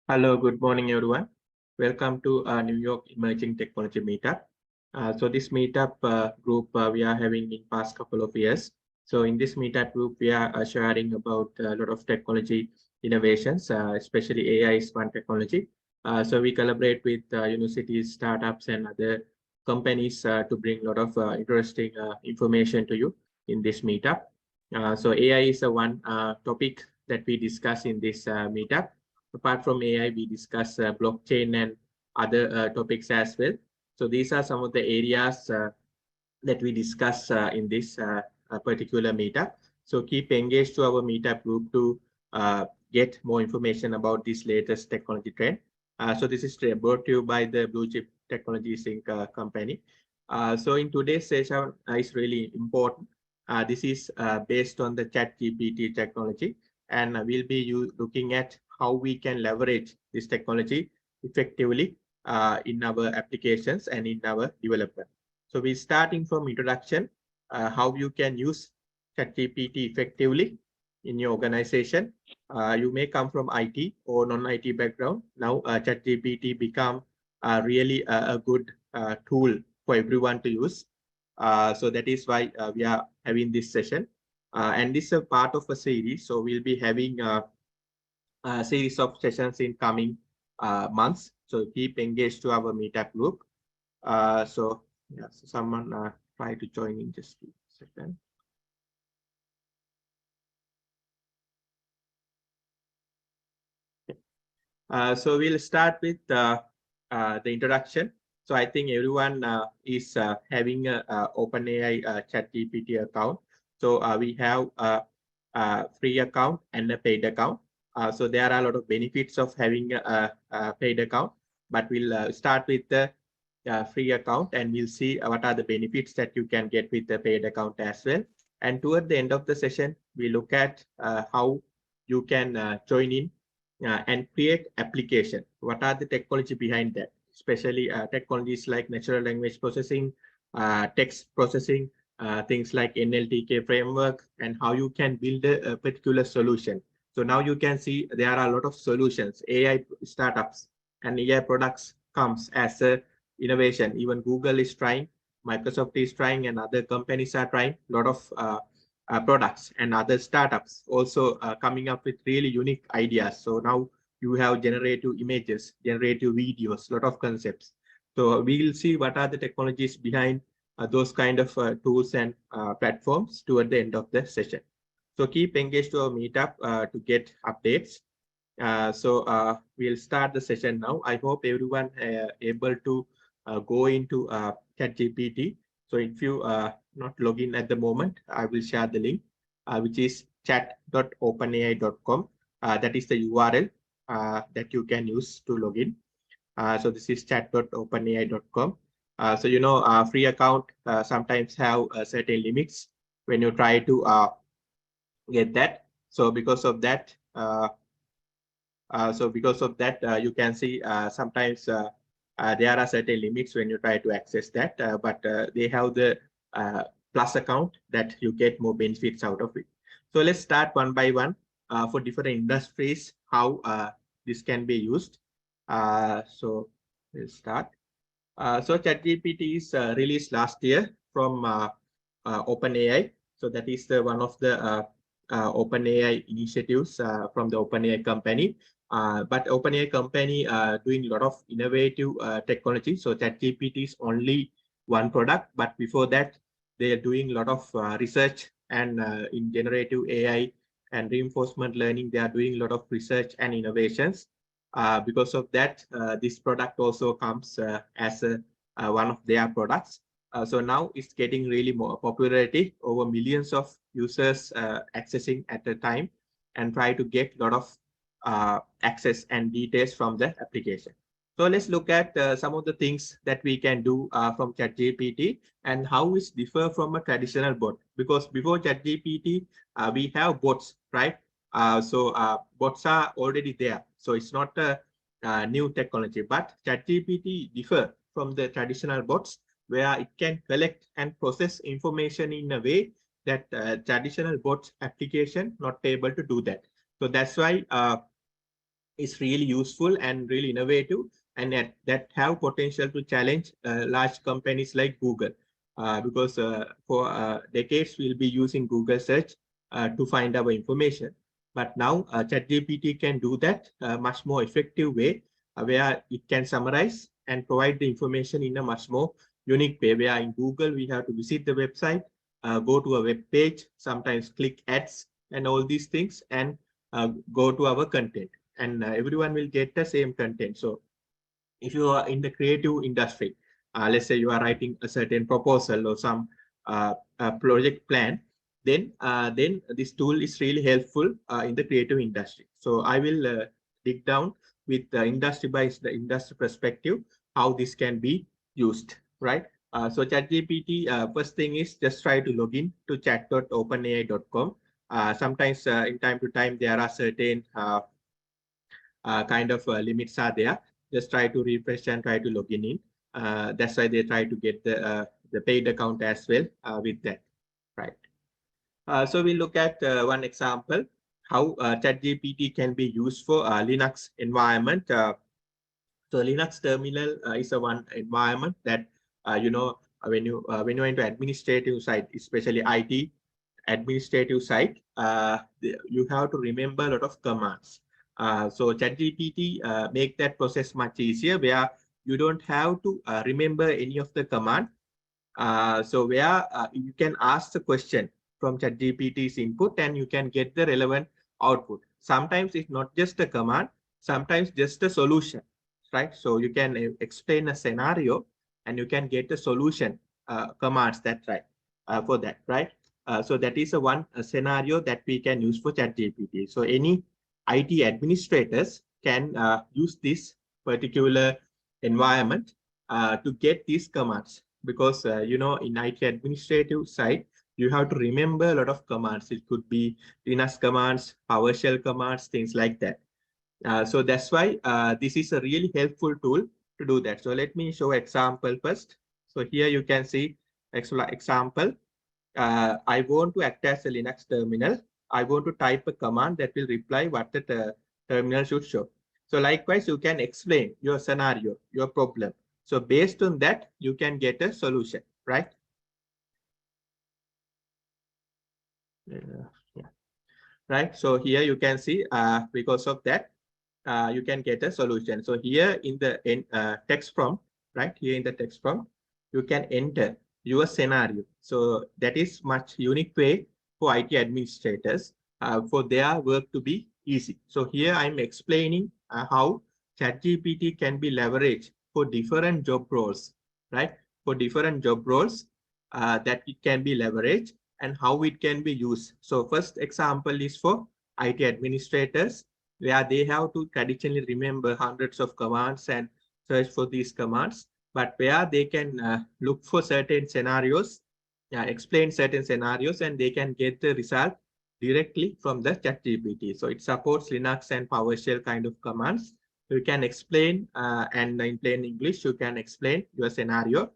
Hello, good morning, everyone. Welcome to New York Emerging Technology Meetup. So this meetup group we are having in past couple of years. So in this meetup group, we are sharing about a lot of technology innovations, especially AI is one technology. So we collaborate with universities, startups, and other companies to bring a lot of interesting information to you in this meetup. So AI is one topic that we discuss in this meetup. Apart from AI, we discuss blockchain and other topics as well. So these are some of the areas that we discuss in this particular meetup. So keep engaged to our meetup group to get more information about this latest technology trend. So this is brought to you by the Bluechip Technologies Inc. Company. So in today's session is really important. This is based on the ChatGPT technology, and we'll be looking at how we can leverage this technology effectively in our applications and in our development. So we're starting from introduction, how you can use ChatGPT effectively in your organization. You may come from IT or non-IT background. Now ChatGPT become really a good tool for everyone to use. So that is why we are having this session. And this is a part of a series. So we'll be having a series of sessions in coming months. So keep engaged to our meetup group. So someone try to join in just a second. So we'll start with the introduction. So I think everyone is having a OpenAI ChatGPT account. So we have a free account and a paid account. So there are a lot of benefits of having a paid account, but we'll start with the free account and we'll see what are the benefits that you can get with the paid account as well. And toward the end of the session, we look at how you can join in and create application. What are the technology behind that? Especially technologies like natural language processing, text processing, things like NLTK framework, and how you can build a particular solution. So now you can see there are a lot of solutions, AI startups and AI products comes as a innovation. Even Google is trying, Microsoft is trying, and other companies are trying. A lot of products and other startups also coming up with really unique ideas. So now you have generative images, generative videos, a lot of concepts. So we will see what are the technologies behind those kind of tools and platforms toward the end of the session. So keep engaged to our meetup to get updates. We'll start the session now. I hope everyone able to go into ChatGPT. So if you not log in at the moment, I will share the link, which is chat.openai.com. That is the URL that you can use to log in. So this is chat.openai.com. So free account sometimes have certain limits when you try to get that. So because of that, you can see sometimes there are certain limits when you try to access that, but they have the plus account that you get more benefits out of it. So let's start one by one for different industries, how this can be used. So we'll start. So ChatGPT is released last year from OpenAI. So that is one of the OpenAI initiatives from the OpenAI company. But OpenAI company doing a lot of innovative technology. So ChatGPT is only one product, but before that, they are doing a lot of research and in generative AI and reinforcement learning, they are doing a lot of research and innovations. Because of that, this product also comes as one of their products. So now it's getting really more popularity, over millions of users accessing at a time and try to get a lot of access and details from the application. So let's look at some of the things that we can do from ChatGPT and how it differ from a traditional bot. Because before ChatGPT, we have bots, right? Bots are already there. So it's not a new technology, but ChatGPT differ from the traditional bots where it can collect and process information in a way that traditional bots application not able to do that. So that's why is really useful and really innovative, and that have potential to challenge large companies like Google, because for decades we'll be using Google search to find our information. But now ChatGPT can do that much more effective way, where it can summarize and provide the information in a much more unique way, where in Google we have to visit the website, go to a web page, sometimes click ads and all these things, and go to our content, and everyone will get the same content. So if you are in the creative industry, let's say you are writing a certain proposal or some project plan, then this tool is really helpful in the creative industry. So I will dig down with the industry by the industry perspective how this can be used, right? So ChatGPT, first thing is just try to log in to chat.openai.com. Sometimes in time to time there are certain kind of limits are there. Just try to refresh and try to log in. That's why they try to get the paid account as well with that, right? So we look at one example how ChatGPT can be used for Linux environment. So Linux terminal is a one environment that when you're into administrative side, especially IT administrative side, you have to remember a lot of commands. So ChatGPT make that process much easier, where you don't have to remember any of the command. So where you can ask the question from ChatGPT's input and you can get the relevant output. Sometimes it's not just a command, sometimes just a solution, right? So you can explain a scenario and you can get a solution commands that right for that, right? So that is one scenario that we can use for ChatGPT. So any IT administrators can use this particular environment to get these commands, because in IT administrative side you have to remember a lot of commands. It could be Linux commands, PowerShell commands, things like that. So that's why this is a really helpful tool to do that. So let me show example first. So here you can see example. I want to act as a Linux terminal. I want to type a command that will reply what the terminal should show. So likewise, you can explain your scenario, your problem. So based on that, you can get a solution, right? Yeah. Right. So here you can see because of that, you can get a solution. So here in the text prompt, right? Here in the text prompt, you can enter your scenario. So that is much unique way for IT administrators for their work to be easy. So here I'm explaining how ChatGPT can be leveraged for different job roles, right? For different job roles that it can be leveraged and how it can be used. So first example is for IT administrators, where they have to traditionally remember hundreds of commands and search for these commands, but where they can look for certain scenarios, explain certain scenarios, and they can get the result directly from the ChatGPT. So it supports Linux and PowerShell kind of commands. You can explain, and in plain English, you can explain your scenario,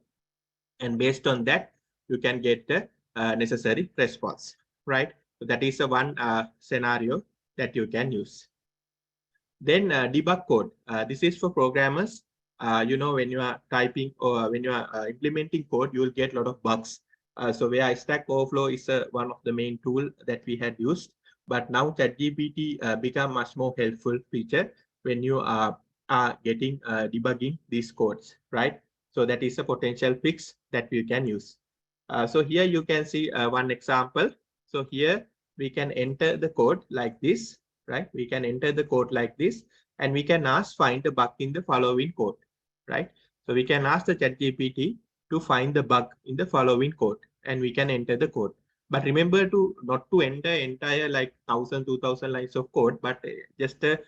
and based on that, you can get the necessary response, right? So that is a one scenario that you can use. Then debug code. This is for programmers. When you are typing or when you are implementing code, you will get a lot of bugs. So where Stack Overflow is one of the main tool that we had used, but now ChatGPT become much more helpful feature when you are getting debugging these codes, right? So that is a potential fix that you can use. So here you can see one example. So here we can enter the code like this, right? We can enter the code like this, and we can ask find the bug in the following code, right? So we can ask the ChatGPT to find the bug in the following code, and we can enter the code. But remember to not to enter entire like 1,000, 2,000 lines of code, but just a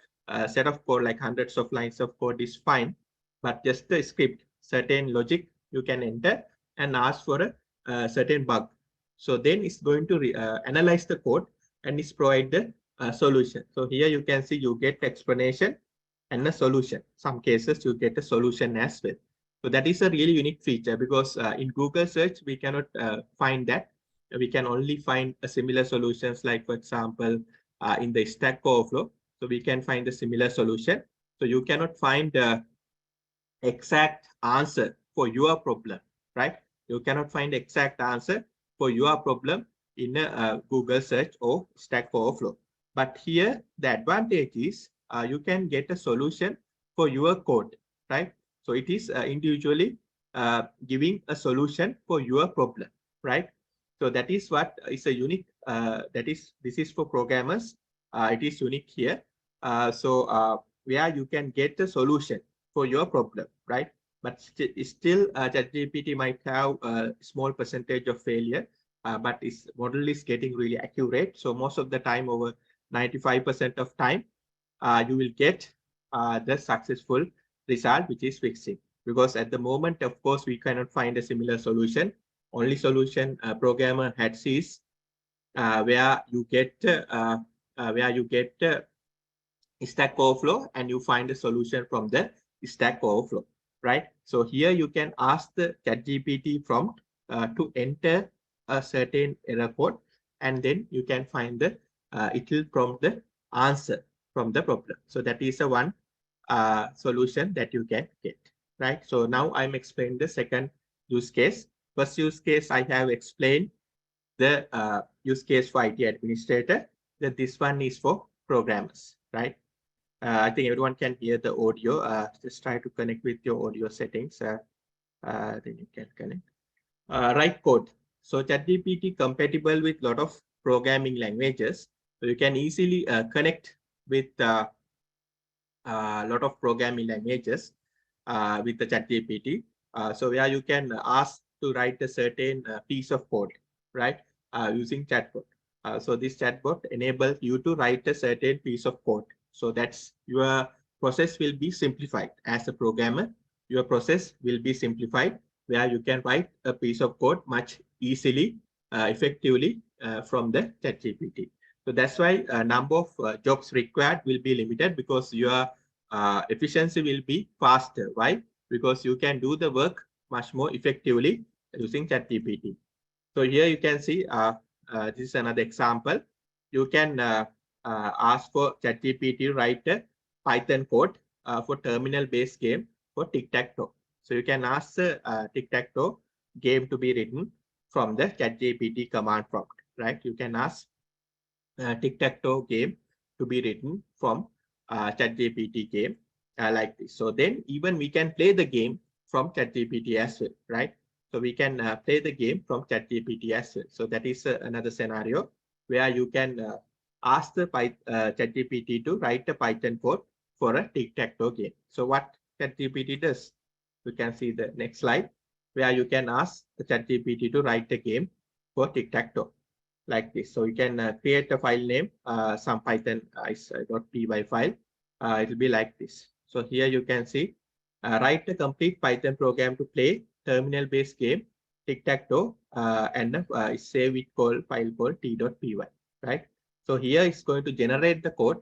set of code like hundreds of lines of code is fine. But just the script, certain logic you can enter and ask for a certain bug. So then it's going to analyze the code and it's provide the solution. So here you can see you get explanation and a solution. Some cases you get a solution as well. So that is a really unique feature, because in Google search, we cannot find that. We can only find a similar solutions, like for example, in the Stack Overflow. So we can find a similar solution. So you cannot find the exact answer for your problem, right? You cannot find exact answer for your problem in a Google search or Stack Overflow. But here, the advantage is you can get a solution for your code, right? So it is individually giving a solution for your problem, right? So that is what is a unique, this is for programmers. It is unique here. Where you can get a solution for your problem, right? But still, ChatGPT might have a small percentage of failure, but its model is getting really accurate. So most of the time, over 95% of time, you will get the successful result, which is fixing. Because at the moment, of course, we cannot find a similar solution. Only solution a programmer has is where you get Stack Overflow and you find a solution from the Stack Overflow, right? So here you can ask the ChatGPT prompt to enter a certain error code, and then you can find the it will prompt the answer from the problem. So that is a one solution that you can get, right? So now I'm explaining the second use case. First use case I have explained the use case for IT administrator. That this one is for programmers, right? I think everyone can hear the audio. Just try to connect with your audio settings. Then you can connect. Write code. So ChatGPT compatible with a lot of programming languages. So you can easily connect with a lot of programming languages with the ChatGPT. So where you can ask to write a certain piece of code, right? Using chatbot. So this chatbot enables you to write a certain piece of code. So that's your process will be simplified. As a programmer, your process will be simplified where you can write a piece of code much easily, effectively from the ChatGPT. So that's why a number of jobs required will be limited because your efficiency will be faster. Why? Because you can do the work much more effectively using ChatGPT. So here you can see this is another example. You can ask for ChatGPT to write a Python code for terminal-based game for tic-tac-toe. So you can ask the tic-tac-toe game to be written from the ChatGPT command prompt, right? You can ask tic-tac-toe game to be written from ChatGPT game like this. So then even we can play the game from ChatGPT as well, right? So we can play the game from ChatGPT as well. So that is another scenario where you can ask the ChatGPT to write a Python code for a tic-tac-toe game. So what ChatGPT does, you can see the next slide, where you can ask the ChatGPT to write a game for tic-tac-toe like this. So you can create a file name, some python.py file. It will be like this. So here you can see, write a complete Python program to play terminal-based game tic-tac-toe and save it file called t.py, right? So here it's going to generate the code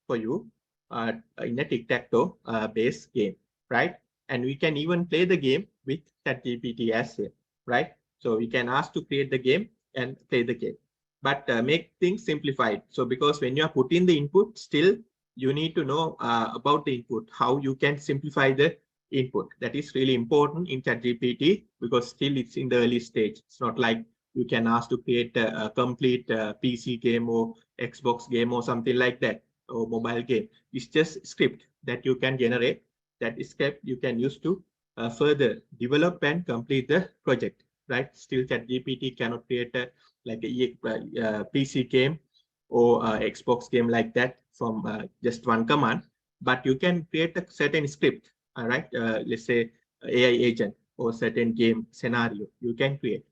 for you in a tic-tac-toe based game, right? And we can even play the game with ChatGPT as well, right? So we can ask to create the game and play the game, but make things simplified. So because when you are putting the input, still you need to know about the input, how you can simplify the input. That is really important in ChatGPT because still it's in the early stage. It's not like you can ask to create a complete PC game or Xbox game or something like that, or mobile game. It's just script that you can generate. That script you can use to further develop and complete the project, right? Still ChatGPT cannot create a PC game or Xbox game like that from just one command, but you can create a certain script, all right? Let's say AI agent or certain game scenario you can create.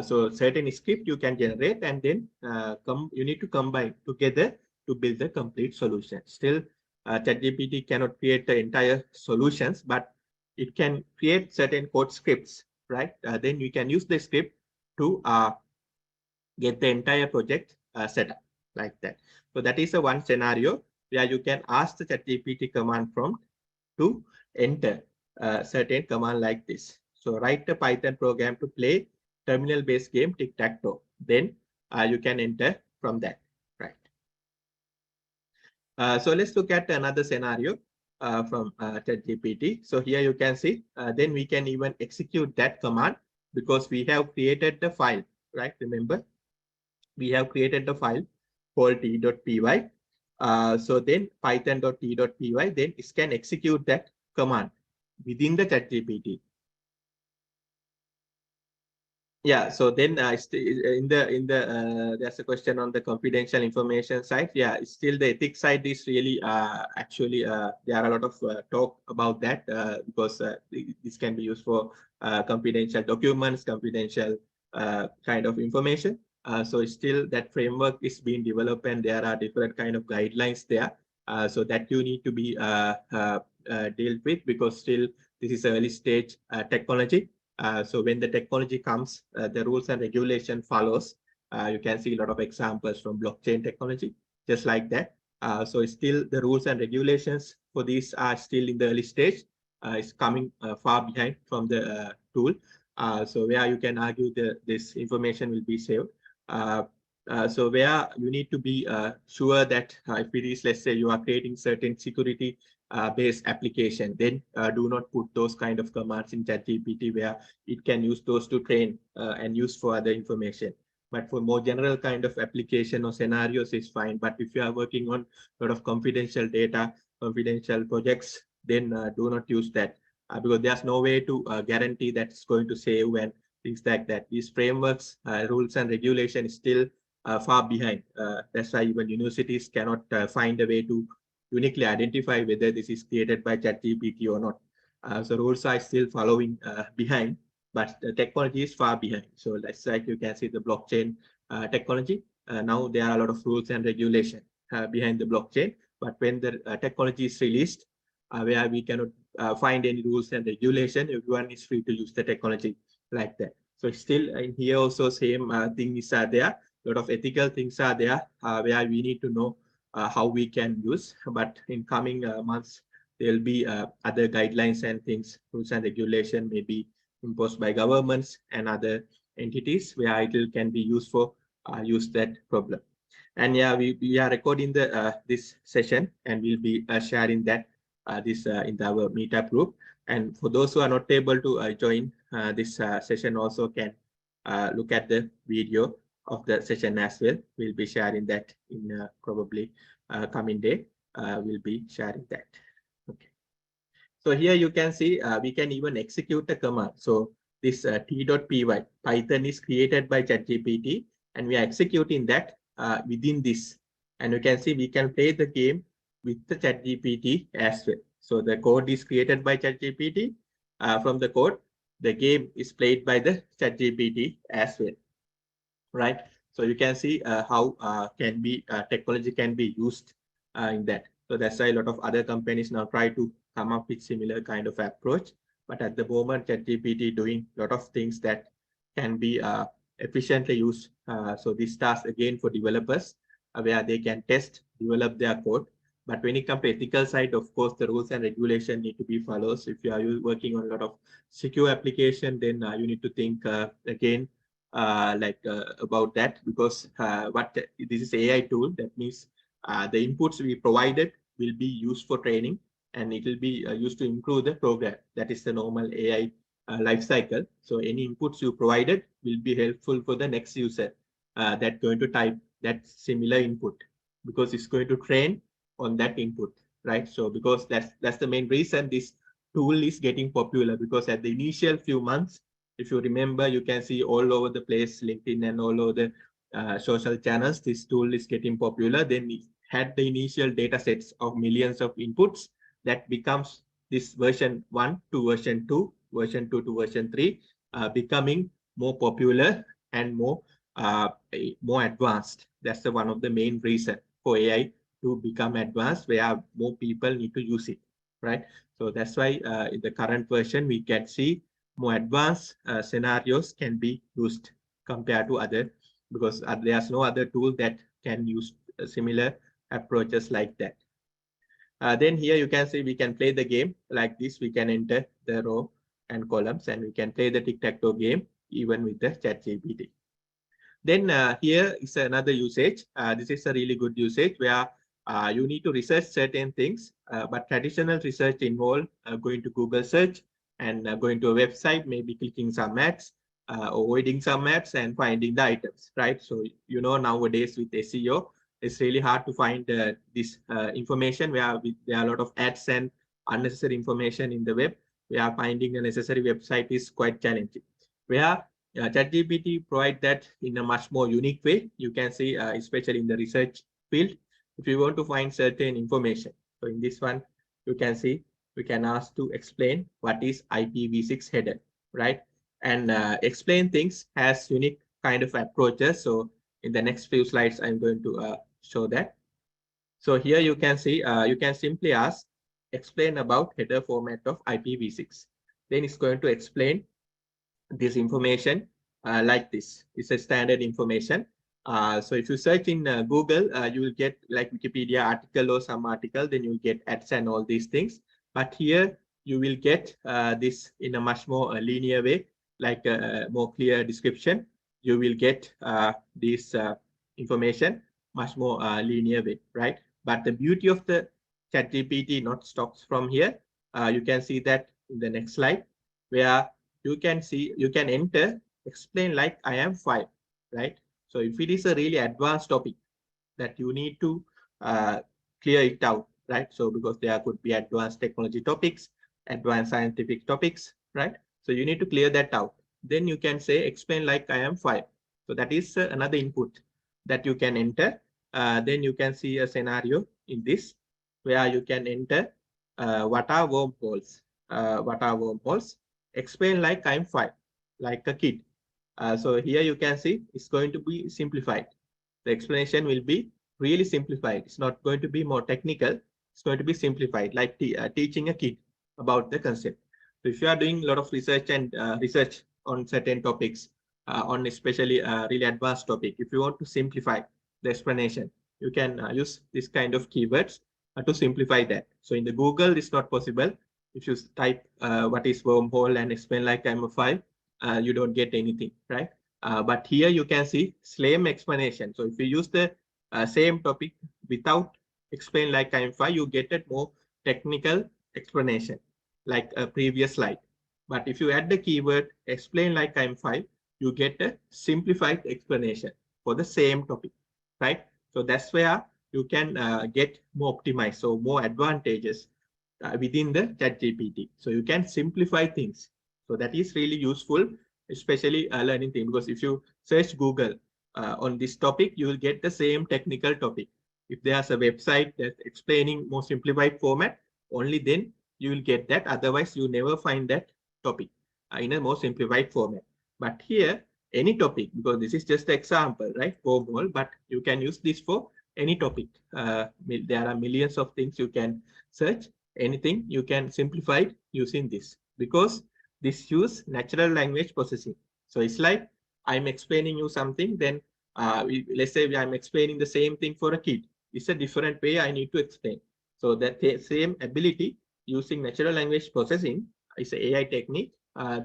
So certain script you can generate, and then you need to combine together to build the complete solution. Still, ChatGPT cannot create the entire solutions, but it can create certain code scripts, right? Then you can use the script to get the entire project set up like that. So that is a one scenario where you can ask the ChatGPT command prompt to enter a certain command like this. So write a Python program to play terminal-based game tic-tac-toe. Then you can enter from that, right? So let's look at another scenario from ChatGPT. So here you can see, then we can even execute that command because we have created the file, right? Remember, we have created the file called t.py. So then python.t.py, then it can execute that command within the ChatGPT. Yeah, so then there's a question on the confidential information side. Yeah, still the ethics side is really actually there are a lot of talk about that because this can be used for confidential documents, confidential kind of information. So still that framework is being developed and there are different kind of guidelines there. So that you need to be dealt with because still this is early stage technology. So when the technology comes, the rules and regulation follows. You can see a lot of examples from blockchain technology, just like that. So still the rules and regulations for these are still in the early stage. It's coming far behind from the tool. So where you can argue that this information will be saved. So where you need to be sure that if it is, let's say you are creating certain security based application, then do not put those kind of commands in ChatGPT where it can use those to train and use for other information. But for more general kind of application or scenarios, it's fine. But if you are working on a lot of confidential data, confidential projects, then do not use that because there's no way to guarantee that it's going to save and things like that. These frameworks, rules and regulation is still far behind. That's why even universities cannot find a way to uniquely identify whether this is created by ChatGPT or not. So rules are still following behind, but the technology is far behind. So that's like you can see the blockchain technology. Now there are a lot of rules and regulation behind the blockchain, but when the technology is released, where we cannot find any rules and regulation, everyone is free to use the technology like that. So still in here also same things are there. A lot of ethical things are there where we need to know how we can use, but in coming months, there'll be other guidelines and things, rules and regulation may be imposed by governments and other entities where it can be used for use that problem. And yeah, we are recording the this session and we'll be sharing that this in our meetup group. And for those who are not able to join this session, also can look at the video of the session as well. We'll be sharing that in probably coming day. We'll be sharing that. Okay. So here you can see we can even execute the command. So this t.py Python is created by ChatGPT, and we are executing that within this. And you can see we can play the game with the ChatGPT as well. So the code is created by ChatGPT. From the code, the game is played by the ChatGPT as well, right? So you can see how technology can be used in that. So that's why a lot of other companies now try to come up with similar kind of approach. But at the moment, ChatGPT doing a lot of things that can be efficiently used. So this task again for developers where they can test, develop their code. But when it comes to ethical side, of course, the rules and regulation need to be followed. So if you are working on a lot of secure application, then you need to think again about that, because what this is AI tool, that means the inputs we provided will be used for training and it will be used to improve the program. That is the normal AI life cycle. So any inputs you provided will be helpful for the next user that's going to type that similar input, because it's going to train on that input, right? So because that's the main reason this tool is getting popular, because at the initial few months, if you remember, you can see all over the place, LinkedIn and all over the social channels, this tool is getting popular. Then it had the initial data sets of millions of inputs that becomes this version 1 to version 2, version 2 to version 3, becoming more popular and more advanced. That's one of the main reasons for AI to become advanced, where more people need to use it, right? So that's why in the current version, we can see more advanced scenarios can be used compared to other, because there's no other tool that can use similar approaches like that. Then here you can see we can play the game like this. We can enter the row and columns, and we can play the tic-tac-toe game even with the ChatGPT. Then here is another usage. This is a really good usage where you need to research certain things, but traditional research involve going to Google search and going to a website, maybe clicking some ads, avoiding some ads and finding the items, right? So, you know, nowadays with SEO, it's really hard to find this information where there are a lot of ads and unnecessary information in the web. We are finding a necessary website is quite challenging. Where ChatGPT provide that in a much more unique way. You can see, especially in the research field, if you want to find certain information. So in this one, you can see, we can ask to explain what is IPv6 header, right? And explain things has unique kind of approaches. So in the next few slides, I'm going to show that. So here you can see, you can simply ask, explain about header format of IPv6. Then it's going to explain this information like this. It's a standard information. So if you search in Google, you will get like Wikipedia article or some article, then you'll get ads and all these things. But here you will get this in a much more linear way, like a more clear description. You will get this information much more linear way, right? But the beauty of the ChatGPT not stops from here. You can see that in the next slide, where you can see, you can enter, explain like I am 5, right? So if it is a really advanced topic that you need to clear it out, right? So because there could be advanced technology topics, advanced scientific topics, right? So you need to clear that out. Then you can say, explain like I am 5. So that is another input that you can enter. Then you can see a scenario in this where you can enter what are wormholes? What are wormholes? Explain like I'm 5, like a kid. So here you can see it's going to be simplified. The explanation will be really simplified. It's not going to be more technical. It's going to be simplified, like teaching a kid about the concept. So if you are doing a lot of research and research on certain topics, on especially really advanced topic, if you want to simplify the explanation, you can use this kind of keywords to simplify that. So in the Google, it's not possible. If you type what is wormhole and explain like I'm a 5, you don't get anything, right? But here you can see same explanation. So if you use the same topic without explain like I'm 5, you get a more technical explanation like a previous slide. But if you add the keyword explain like I'm 5, you get a simplified explanation for the same topic, right? So that's where you can get more optimized, so more advantages within the ChatGPT. So you can simplify things. So that is really useful, especially learning things, because if you search Google on this topic, you will get the same technical topic. If there's a website that's explaining more simplified format, only then you will get that. Otherwise, you never find that topic in a more simplified format. But here, any topic, because this is just an example, right? Wormhole, but you can use this for any topic. There are millions of things you can search. Anything you can simplify it using this, because this use natural language processing. So it's like I'm explaining you something, then let's say I'm explaining the same thing for a kid. It's a different way I need to explain. So that same ability using natural language processing is an AI technique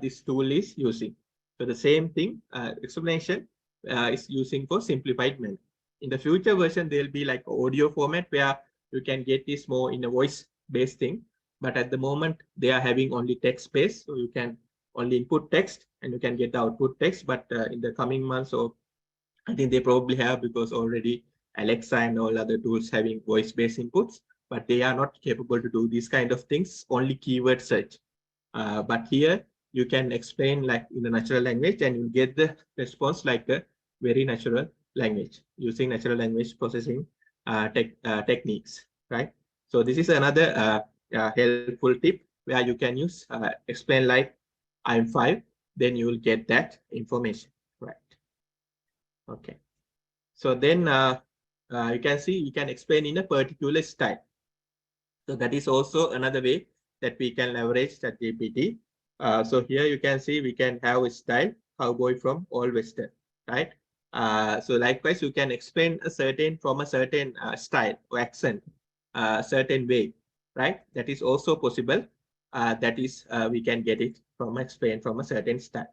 this tool is using. So the same thing, explanation is using for simplified manner. In the future version, there'll be like audio format where you can get this more in a voice-based thing. But at the moment, they are having only text-based, so you can only input text and you can get the output text. But in the coming months, or I think they probably have, because already Alexa and all other tools having voice-based inputs, but they are not capable to do these kind of things, only keyword search. But here you can explain like in the natural language and you get the response like a very natural language using natural language processing techniques, right? So this is another helpful tip where you can use explain like I'm 5, then you will get that information, right? Okay. So then you can see you can explain in a particular style. So that is also another way that we can leverage ChatGPT. So here you can see we can have a style cowboy from all Western, right? So likewise, you can explain a certain from a certain style or accent, certain way, right? That is also possible. That is, we can get it from explain from a certain style.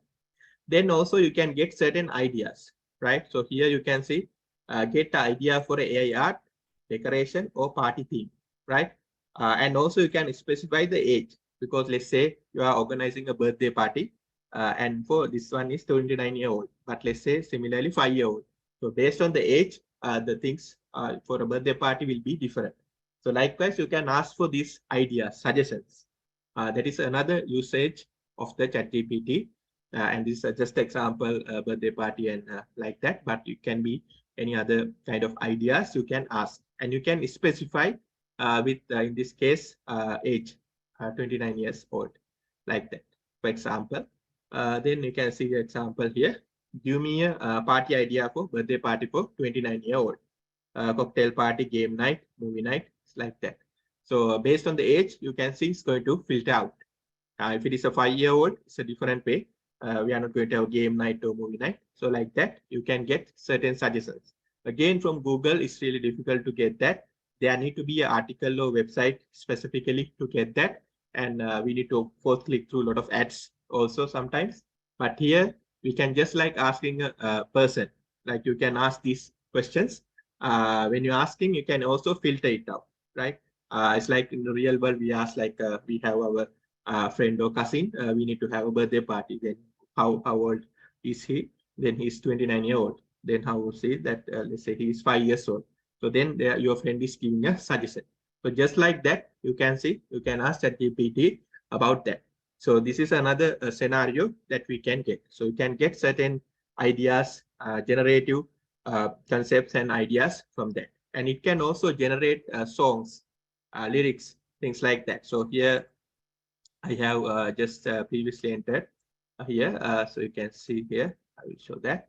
Then also you can get certain ideas, right? So here you can see get the idea for AI art, decoration or party theme, right? And also you can specify the age, because let's say you are organizing a birthday party, and for this one is 29-year-old, but let's say similarly 5-year-old. So based on the age, the things for a birthday party will be different. So likewise, you can ask for these ideas, suggestions. That is another usage of the ChatGPT. And this is just example birthday party and like that, but it can be any other kind of ideas you can ask, and you can specify with in this case age 29 years old, like that, for example. Then you can see the example here. Give me a party idea for birthday party for 29-year-old. Cocktail party, game night, movie night, it's like that. So based on the age, you can see it's going to filter out. If it is a 5-year-old, it's a different way. We are not going to have game night or movie night. So like that, you can get certain suggestions. Again, from Google, it's really difficult to get that. There need to be an article or website specifically to get that. And we need to first click through a lot of ads also sometimes. But here, we can just like asking a person, like you can ask these questions. When you're asking, you can also filter it out, right? It's like in the real world, we ask like we have our friend or cousin, we need to have a birthday party. Then how old is he? Then he's 29-year-old. Then how would say that, let's say he is 5 years old. So then there, your friend is giving a suggestion. So just like that, you can see, you can ask ChatGPT about that. So this is another scenario that we can get. So you can get certain ideas, generative concepts and ideas from that. And it can also generate songs, lyrics, things like that. So here I have just previously entered here. So you can see here, I will show that.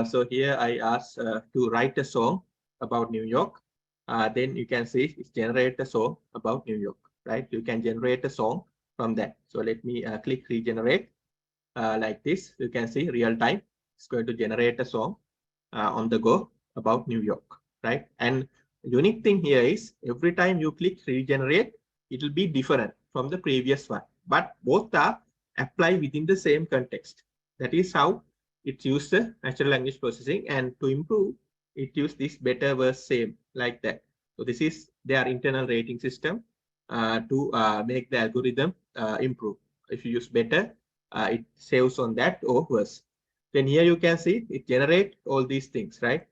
So here I asked to write a song about New York. Then you can see it's generate a song about New York, right? You can generate a song from that. So let me click regenerate like this. You can see real time. It's going to generate a song on the go about New York, right? And unique thing here is every time you click regenerate, it will be different from the previous one, but both are applied within the same context. That is how it uses the natural language processing, and to improve, it uses this better versus same, like that. So this is their internal rating system to make the algorithm improve. If you use better, it saves on that or worse. Then here you can see it generate all these things, right?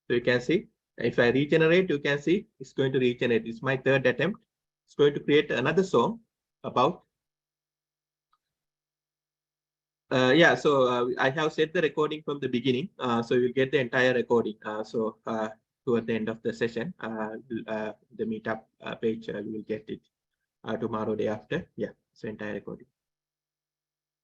So you can see if I regenerate, you can see it's going to regenerate. It's my third attempt. It's going to create another song about I have set the recording from the beginning, so you'll get the entire recording. Toward the end of the session, the meetup page, you will get it tomorrow, day after. Yeah, so entire recording.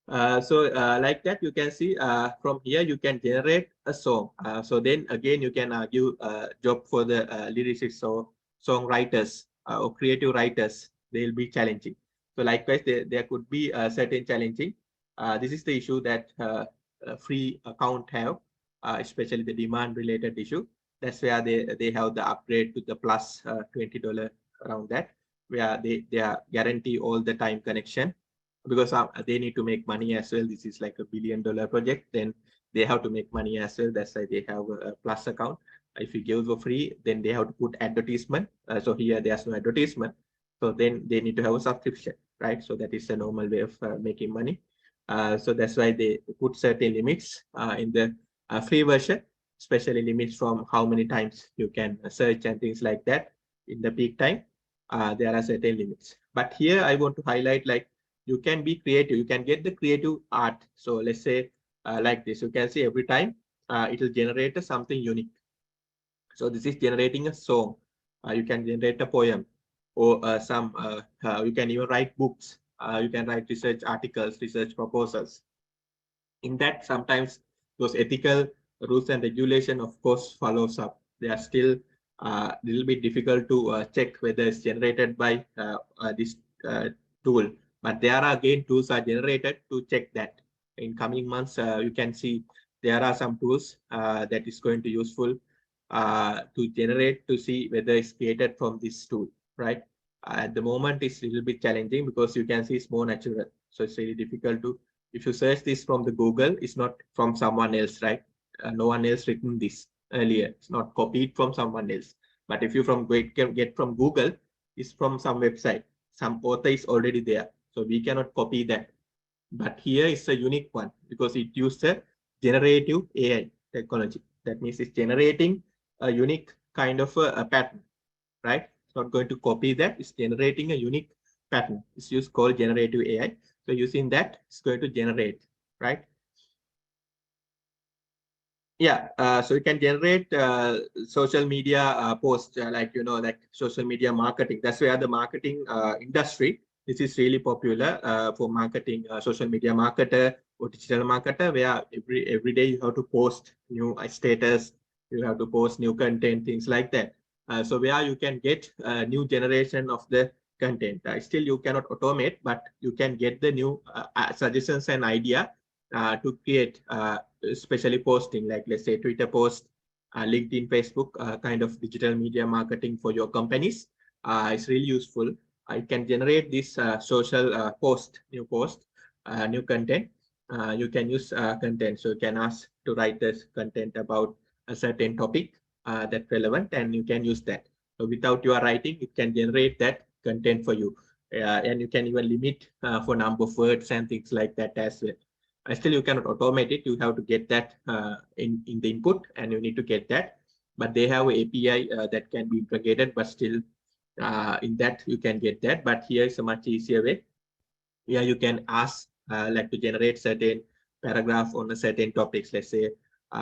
Like that, you can see from here, you can generate a song. So then again, you can give a job for the lyricists or songwriters or creative writers. They'll be challenging. So likewise, there could be certain challenging. This is the issue that free account have, especially the demand related issue. That's where they have the upgrade to the plus $20 around that, where they are guarantee all the time connection, because they need to make money as well. This is like $1 billion project, then they have to make money as well. That's why they have a plus account. If you give for free, then they have to put advertisement. So here there's no advertisement. So then they need to have a subscription, right? So that is a normal way of making money. So that's why they put certain limits in the free version, especially limits from how many times you can search and things like that in the peak time. There are certain limits. But here I want to highlight, like, you can be creative. You can get the creative art. So let's say like this, you can see every time it will generate something unique. So this is generating a song. You can generate a poem, or you can even write books. You can write research articles, research proposals. In that, sometimes those ethical rules and regulation, of course, follows up. They are still a little bit difficult to check whether it's generated by this tool. But there are again tools are generated to check that. In coming months, you can see there are some tools that is going to useful to generate to see whether it's created from this tool, right? At the moment, it's a little bit challenging because you can see it's more natural. So it's really difficult to, if you search this from the Google, it's not from someone else, right? No one else written this earlier. It's not copied from someone else. But if you get from Google, it's from some website. Some author is already there. So we cannot copy that. But here is a unique one because it uses a generative AI technology. That means it's generating a unique kind of a pattern, right? It's not going to copy that. It's generating a unique pattern. It's used called generative AI. So using that, it's going to generate, right? Yeah, so you can generate social media posts like, like social media marketing. That's where the marketing industry, this is really popular for marketing, social media marketer or digital marketer, where every day you have to post new status, you have to post new content, things like that. So where you can get a new generation of the content. Still, you cannot automate, but you can get the new suggestions and idea to create especially posting, like let's say Twitter post, LinkedIn, Facebook, kind of digital media marketing for your companies. It's really useful. It can generate this social new post, new content. You can use content. So you can ask to write this content about a certain topic that's relevant, and you can use that. So without your writing, it can generate that content for you. And you can even limit for number of words and things like that as well. Still, you cannot automate it. You have to get that in the input, and you need to get that. But they have an API that can be integrated, but still in that you can get that. But here is a much easier way. Here you can ask like to generate certain paragraph on a certain topics. Let's say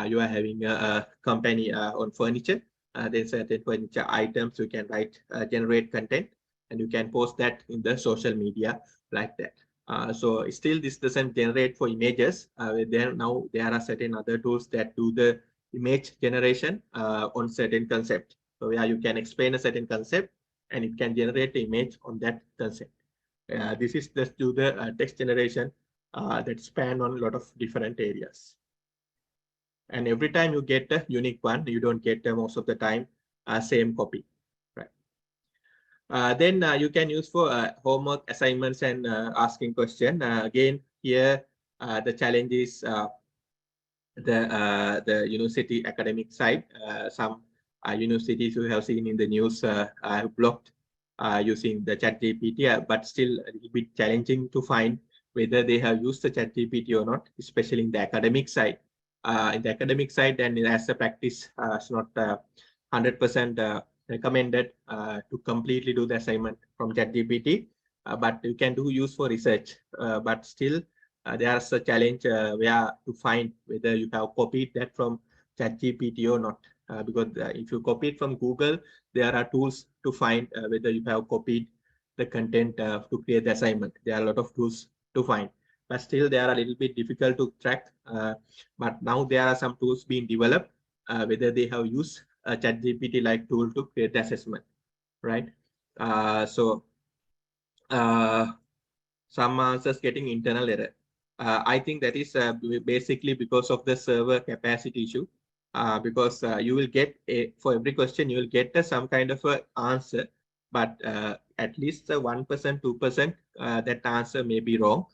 you are having a company on furniture, then certain furniture items you can write generate content, and you can post that in the social media like that. So still this doesn't generate for images. Now there are certain other tools that do the image generation on certain concept. So yeah, you can explain a certain concept and it can generate the image on that concept. This is just do the text generation that span on a lot of different areas. And every time you get a unique one, you don't get most of the time same copy. Then you can use for homework assignments and asking question. Again, here the challenge is the university academic side. Some universities who have seen in the news have blocked using the ChatGPT, but still a little bit challenging to find whether they have used the ChatGPT or not, especially in the academic side. In the academic side, and as a practice, it's not 100% recommended to completely do the assignment from ChatGPT, but you can do use for research. But still, there's a challenge where to find whether you have copied that from ChatGPT or not. Because if you copy it from Google, there are tools to find whether you have copied the content to create the assignment. There are a lot of tools to find, but still they are a little bit difficult to track. But now there are some tools being developed, whether they have used a ChatGPT-like tool to create the assessment, right? So some answers getting internal error. I think that is basically because of the server capacity issue. Because you will get for every question you will get some kind of a answer, but at least 1%, 2% that answer may be wrong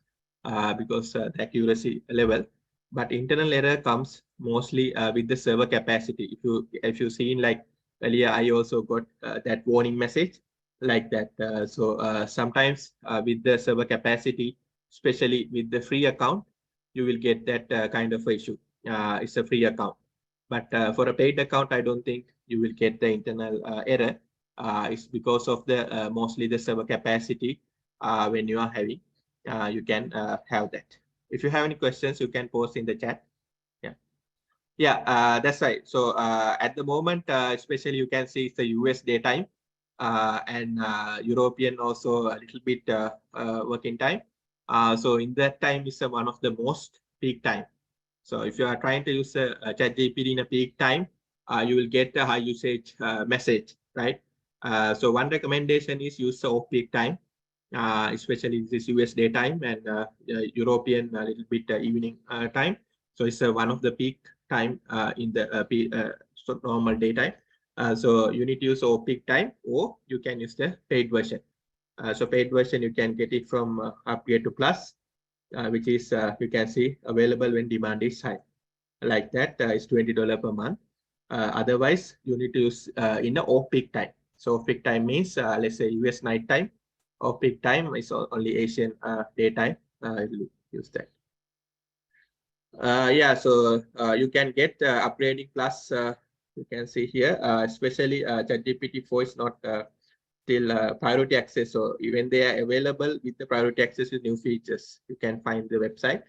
because the accuracy level. But internal error comes mostly with the server capacity. If you seen like earlier, I also got that warning message like that. Sometimes with the server capacity, especially with the free account, you will get that kind of issue. It's a free account. But for a paid account, I don't think you will get the internal error. It's because of the mostly the server capacity when you are having. You can have that. If you have any questions, you can post in the chat. Yeah, that's right. So at the moment, especially you can see it's the US daytime and European also a little bit working time. So in that time is one of the most peak time. So if you are trying to use a ChatGPT in a peak time, you will get a high usage message, right? So one recommendation is use off peak time, especially this US daytime and European a little bit evening time. So it's one of the peak time in the normal daytime. So you need to use off peak time, or you can use the paid version. So paid version you can get it from upgrade to plus. Which is you can see available when demand is high. Like that, it's $20 per month. Otherwise, you need to use in the off-peak time. So off-peak time means, let's say US night time. Off-peak time is only Asian daytime. You'll use that. Yeah, so you can get upgrading plus. You can see here, especially ChatGPT 4 is not till priority access. So even they are available with the priority access with new features, you can find the website.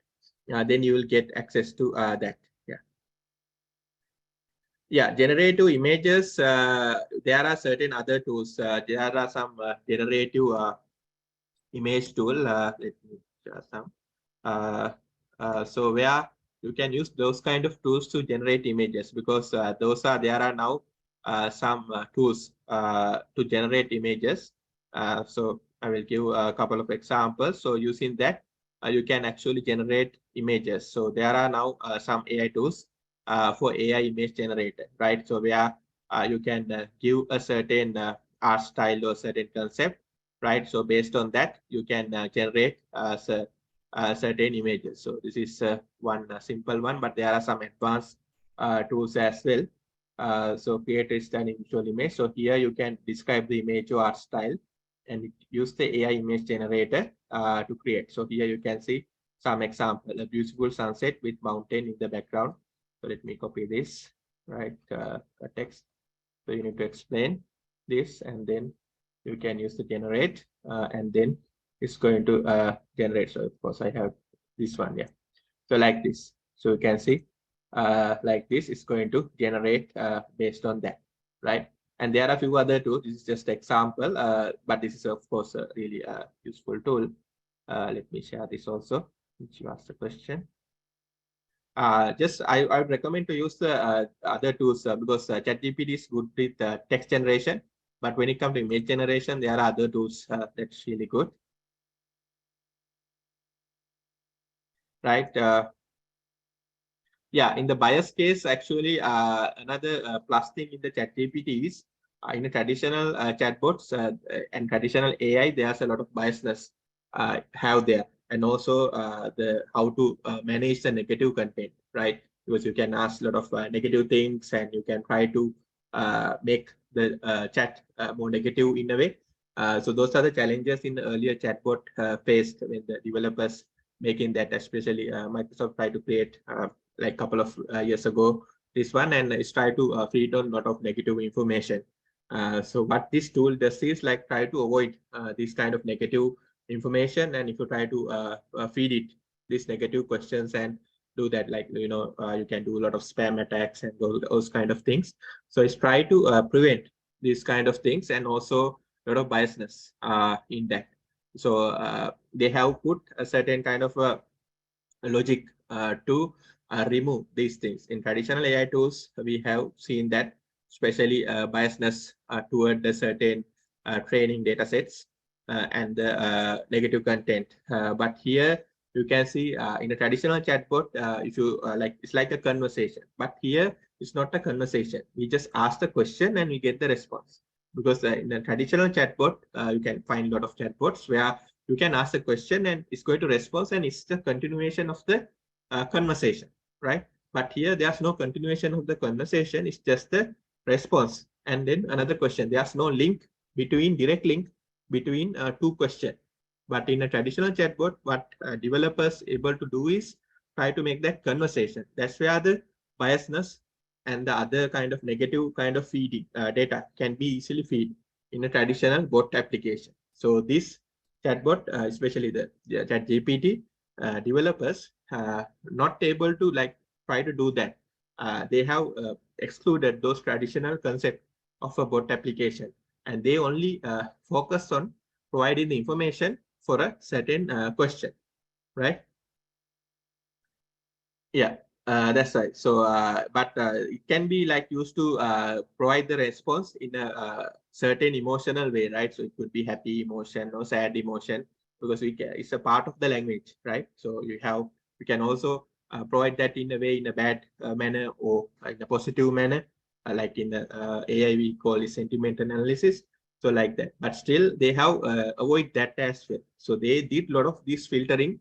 Then you will get access to that. Yeah. Yeah, generative images. There are certain other tools. There are some generative image tool. Let me share some. So where you can use those kind of tools to generate images, because there are now some tools to generate images. So I will give a couple of examples. So using that, you can actually generate images. So there are now some AI tools for AI image generator, right? So where you can give a certain art style or certain concept, right? So based on that, you can generate certain images. So this is one simple one, but there are some advanced tools as well. So create a stunning visual image. So here you can describe the image or art style and use the AI image generator to create. So here you can see some example, a beautiful sunset with mountain in the background. So let me copy this, right? A text. So you need to explain this, and then you can use the generate, and then it's going to generate. So of course I have this one, yeah. So like this. So you can see like this is going to generate based on that, right? And there are a few other tools. This is just example, but this is of course a really useful tool. Let me share this also, which you asked the question. I would recommend to use the other tools because ChatGPT is good with text generation, but when it comes to image generation, there are other tools that's really good, right? Yeah, in the bias case, actually, another plus thing in the ChatGPT is in the traditional chatbots and traditional AI, there's a lot of biasness have there, and also the how to manage the negative content, right? Because you can ask a lot of negative things, and you can try to make the chat more negative in a way. So those are the challenges in the earlier chatbot faced when the developers making that, especially Microsoft tried to create like a couple of years ago this one, and it's try to feed on a lot of negative information. So what this tool does is like try to avoid this kind of negative information, and if you try to feed it these negative questions and do that, like you can do a lot of spam attacks and those kind of things. So it's try to prevent these kind of things, and also a lot of biasness in that. So they have put a certain kind of a logic to remove these things. In traditional AI tools, we have seen that, especially biasness toward the certain training data sets and the negative content. But here you can see in a traditional chatbot, if you like, it's like a conversation. But here it's not a conversation. We just ask the question and we get the response. Because in a traditional chatbot, you can find a lot of chatbots where you can ask a question and it's going to respond, and it's the continuation of the conversation, right? But here there's no continuation of the conversation, it's just the response and then another question. There's no link between, direct link between two questions. But in a traditional chatbot, what developers able to do is try to make that conversation. That's where the biasness and the other kind of negative kind of feeding data can be easily feed in a traditional bot application. So this chatbot, especially the ChatGPT developers, not able to like try to do that. They have excluded those traditional concept of a bot application, and they only focus on providing the information for a certain question, right? Yeah, that's right. So, but it can be like used to provide the response in a certain emotional way, right? So it could be happy emotion or sad emotion, because it's a part of the language, right? So you can also provide that in a way, in a bad manner or in a positive manner, like in the AI we call it sentiment analysis. So like that, but still they have avoid that as well. So they did a lot of this filtering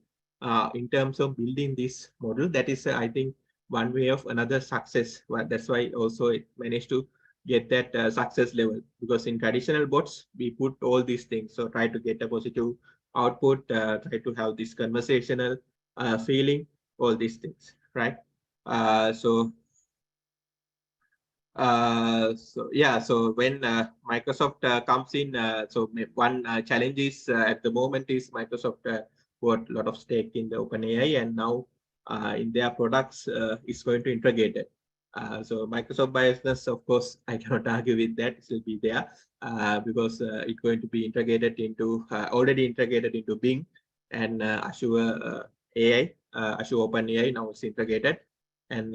in terms of building this model. That is, I think, one way of another success. Well, that's why also it managed to get that success level, because in traditional bots we put all these things, so try to get a positive output, try to have this conversational feeling, all these things, right? So yeah, so when Microsoft comes in, so one challenge is at the moment is Microsoft got a lot of stake in the OpenAI, and now in their products is going to integrate it. So Microsoft biasness, of course, I cannot argue with that. It will be there because it's going to be integrated into already integrated into Bing and Azure AI, Azure OpenAI now it's integrated, and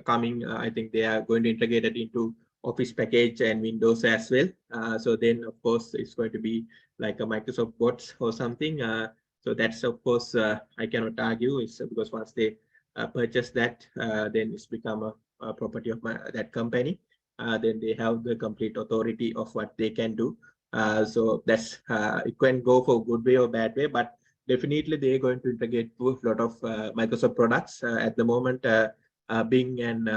coming, I think they are going to integrate it into Office package and Windows as well. So then, of course, it's going to be like a Microsoft bots or something. So that's, of course, I cannot argue. It's because once they purchase that, then it's become a property of that company. Then they have the complete authority of what they can do. So that's it can go for good way or bad way, but definitely they're going to integrate a lot of Microsoft products at the moment. Bing and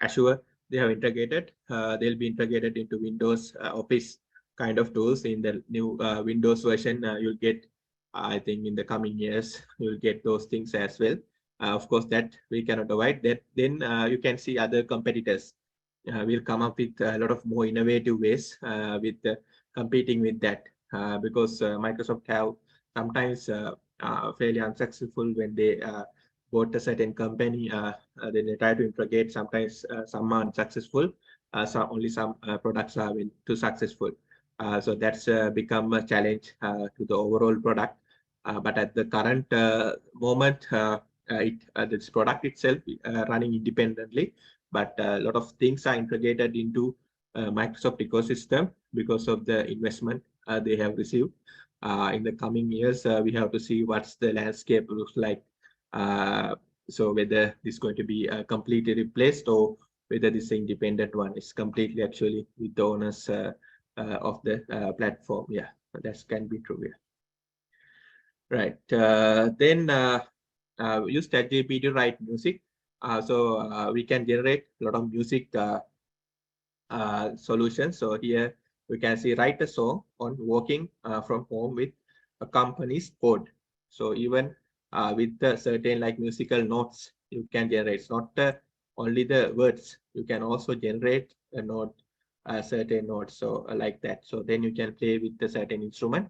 Azure, they have integrated. They'll be integrated into Windows Office kind of tools in the new Windows version. You'll get, I think, in the coming years, you'll get those things as well. Of course, that we cannot avoid that. Then you can see other competitors will come up with a lot of more innovative ways with competing with that because Microsoft have sometimes fairly unsuccessful when they bought a certain company, then they try to integrate. Sometimes some are unsuccessful, only some products are too successful. So that's become a challenge to the overall product. But at the current moment, this product itself running independently, but a lot of things are integrated into Microsoft ecosystem because of the investment they have received. In the coming years, we have to see what's the landscape looks like. So whether this is going to be completely replaced or whether this independent one is completely actually with the owners of the platform. Yeah, that can be true. Yeah. Right. Then use ChatGPT to write music. So we can generate a lot of music solutions. So here we can see write a song on working from home with a company's code. So even with the certain like musical notes, you can generate. It's not only the words. You can also generate a note, certain notes. So like that. So then you can play with the certain instrument,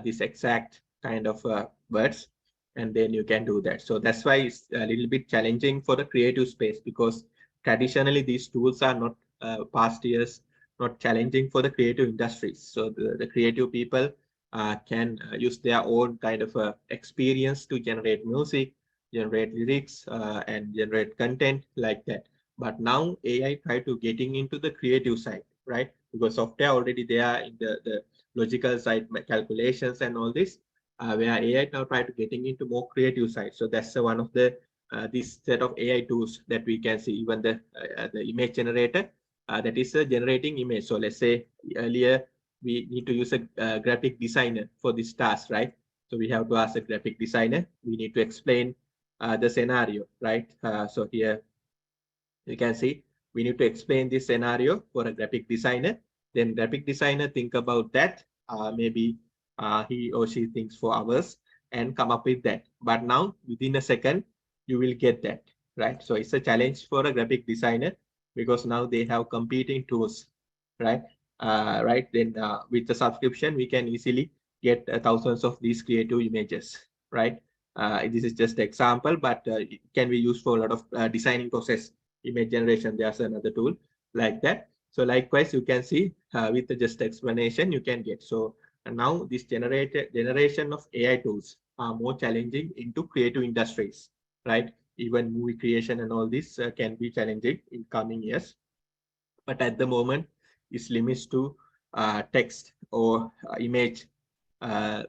this exact kind of words, and then you can do that. So that's why it's a little bit challenging for the creative space, because traditionally these tools are not past years not challenging for the creative industries. So the creative people can use their own kind of experience to generate music, generate lyrics, and generate content like that. But now AI try to getting into the creative side, right? Because software already there in the logical side, calculations and all this, where AI now try to getting into more creative side. So that's one of the this set of AI tools that we can see. Even the image generator that is generating image. So let's say earlier we need to use a graphic designer for this task, right? So we have to ask a graphic designer. We need to explain the scenario, right? So here you can see we need to explain this scenario for a graphic designer. Then graphic designer think about that. Maybe he or she thinks for hours and come up with that. But now within a second, you will get that, right? So it's a challenge for a graphic designer because now they have competing tools, right? Right. Then with the subscription, we can easily get thousands of these creative images, right? This is just an example, but it can be used for a lot of designing process, image generation. There's another tool like that. So likewise, you can see with the just explanation you can get. So now this generation of AI tools are more challenging into creative industries, right? Even movie creation and all this can be challenging in coming years. But at the moment, it's limits to text or image,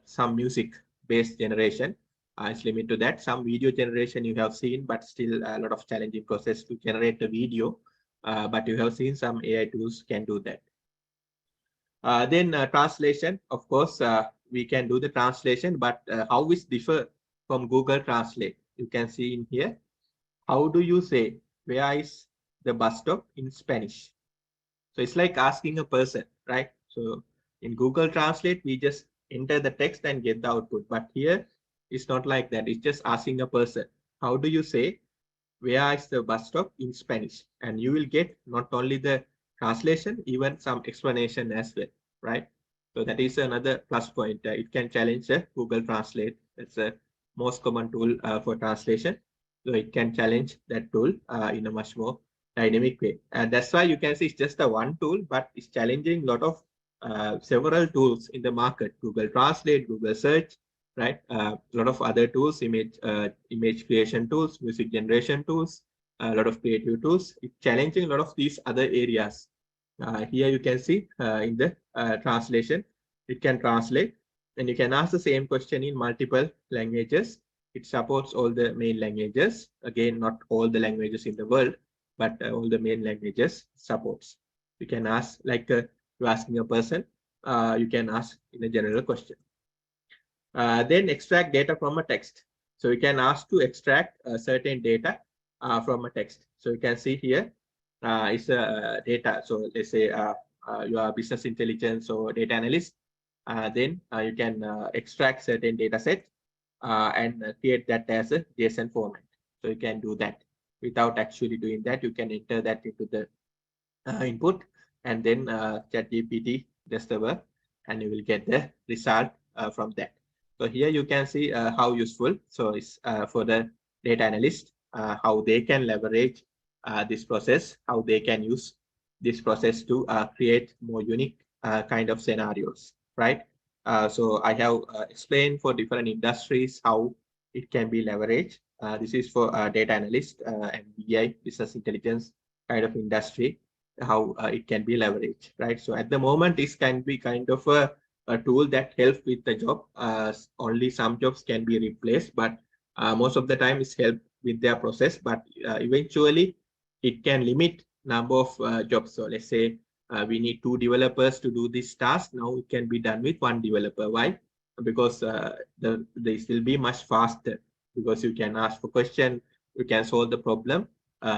some music-based generation. It's limited to that. Some video generation you have seen, but still a lot of challenging process to generate a video. But you have seen some AI tools can do that. Then translation, of course, we can do the translation, but how is differ from Google Translate? You can see in here how do you say, where is the bus stop in Spanish? So it's like asking a person, right? So in Google Translate, we just enter the text and get the output. But here, it's not like that. It's just asking a person, how do you say, where is the bus stop in Spanish? And you will get not only the translation, even some explanation as well, right? So that is another plus point. It can challenge Google Translate. It's a most common tool for translation. So it can challenge that tool in a much more dynamic way. And that's why you can see it's just a one tool, but it's challenging a lot of several tools in the market. Google Translate, Google Search, right? A lot of other tools, image creation tools, music generation tools, a lot of creative tools. It's challenging a lot of these other areas. Here you can see in the translation, it can translate, and you can ask the same question in multiple languages. It supports all the main languages. Again, not all the languages in the world, but all the main languages supports. You can ask, like you're asking a person, you can ask in a general question. Then extract data from a text. So you can ask to extract certain data from a text. So you can see here is a data. So let's say you are business intelligence or data analyst. Then you can extract certain data set and create that as a JSON format. So you can do that without actually doing that. You can enter that into the input, and then ChatGPT does the work, and you will get the result from that. So here you can see how useful. So it's for the data analyst, how they can leverage this process, how they can use this process to create more unique kind of scenarios, right? So I have explained for different industries how it can be leveraged. This is for data analyst and BI, business intelligence kind of industry, how it can be leveraged, right? So at the moment, this can be kind of a tool that helps with the job. Only some jobs can be replaced, but most of the time it's help with their process. But eventually, it can limit number of jobs. So let's say we need 2 developers to do this task. Now it can be done with 1 developer. Why? Because this will be much faster, because you can ask for question, you can solve the problem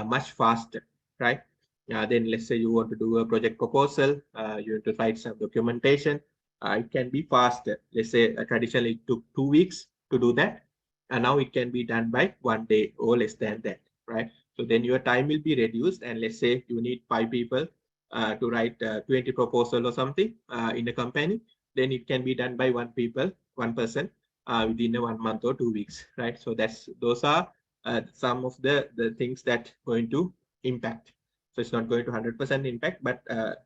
much faster, right? Then let's say you want to do a project proposal, you have to write some documentation. It can be faster. Let's say traditionally it took 2 weeks to do that, and now it can be done by 1 day or less than that, right? So then your time will be reduced, and let's say you need 5 people to write 20 proposal or something in a company, then it can be done by one person within 1 month or 2 weeks, right? So those are some of the things that going to impact. So it's not going to 100% impact, but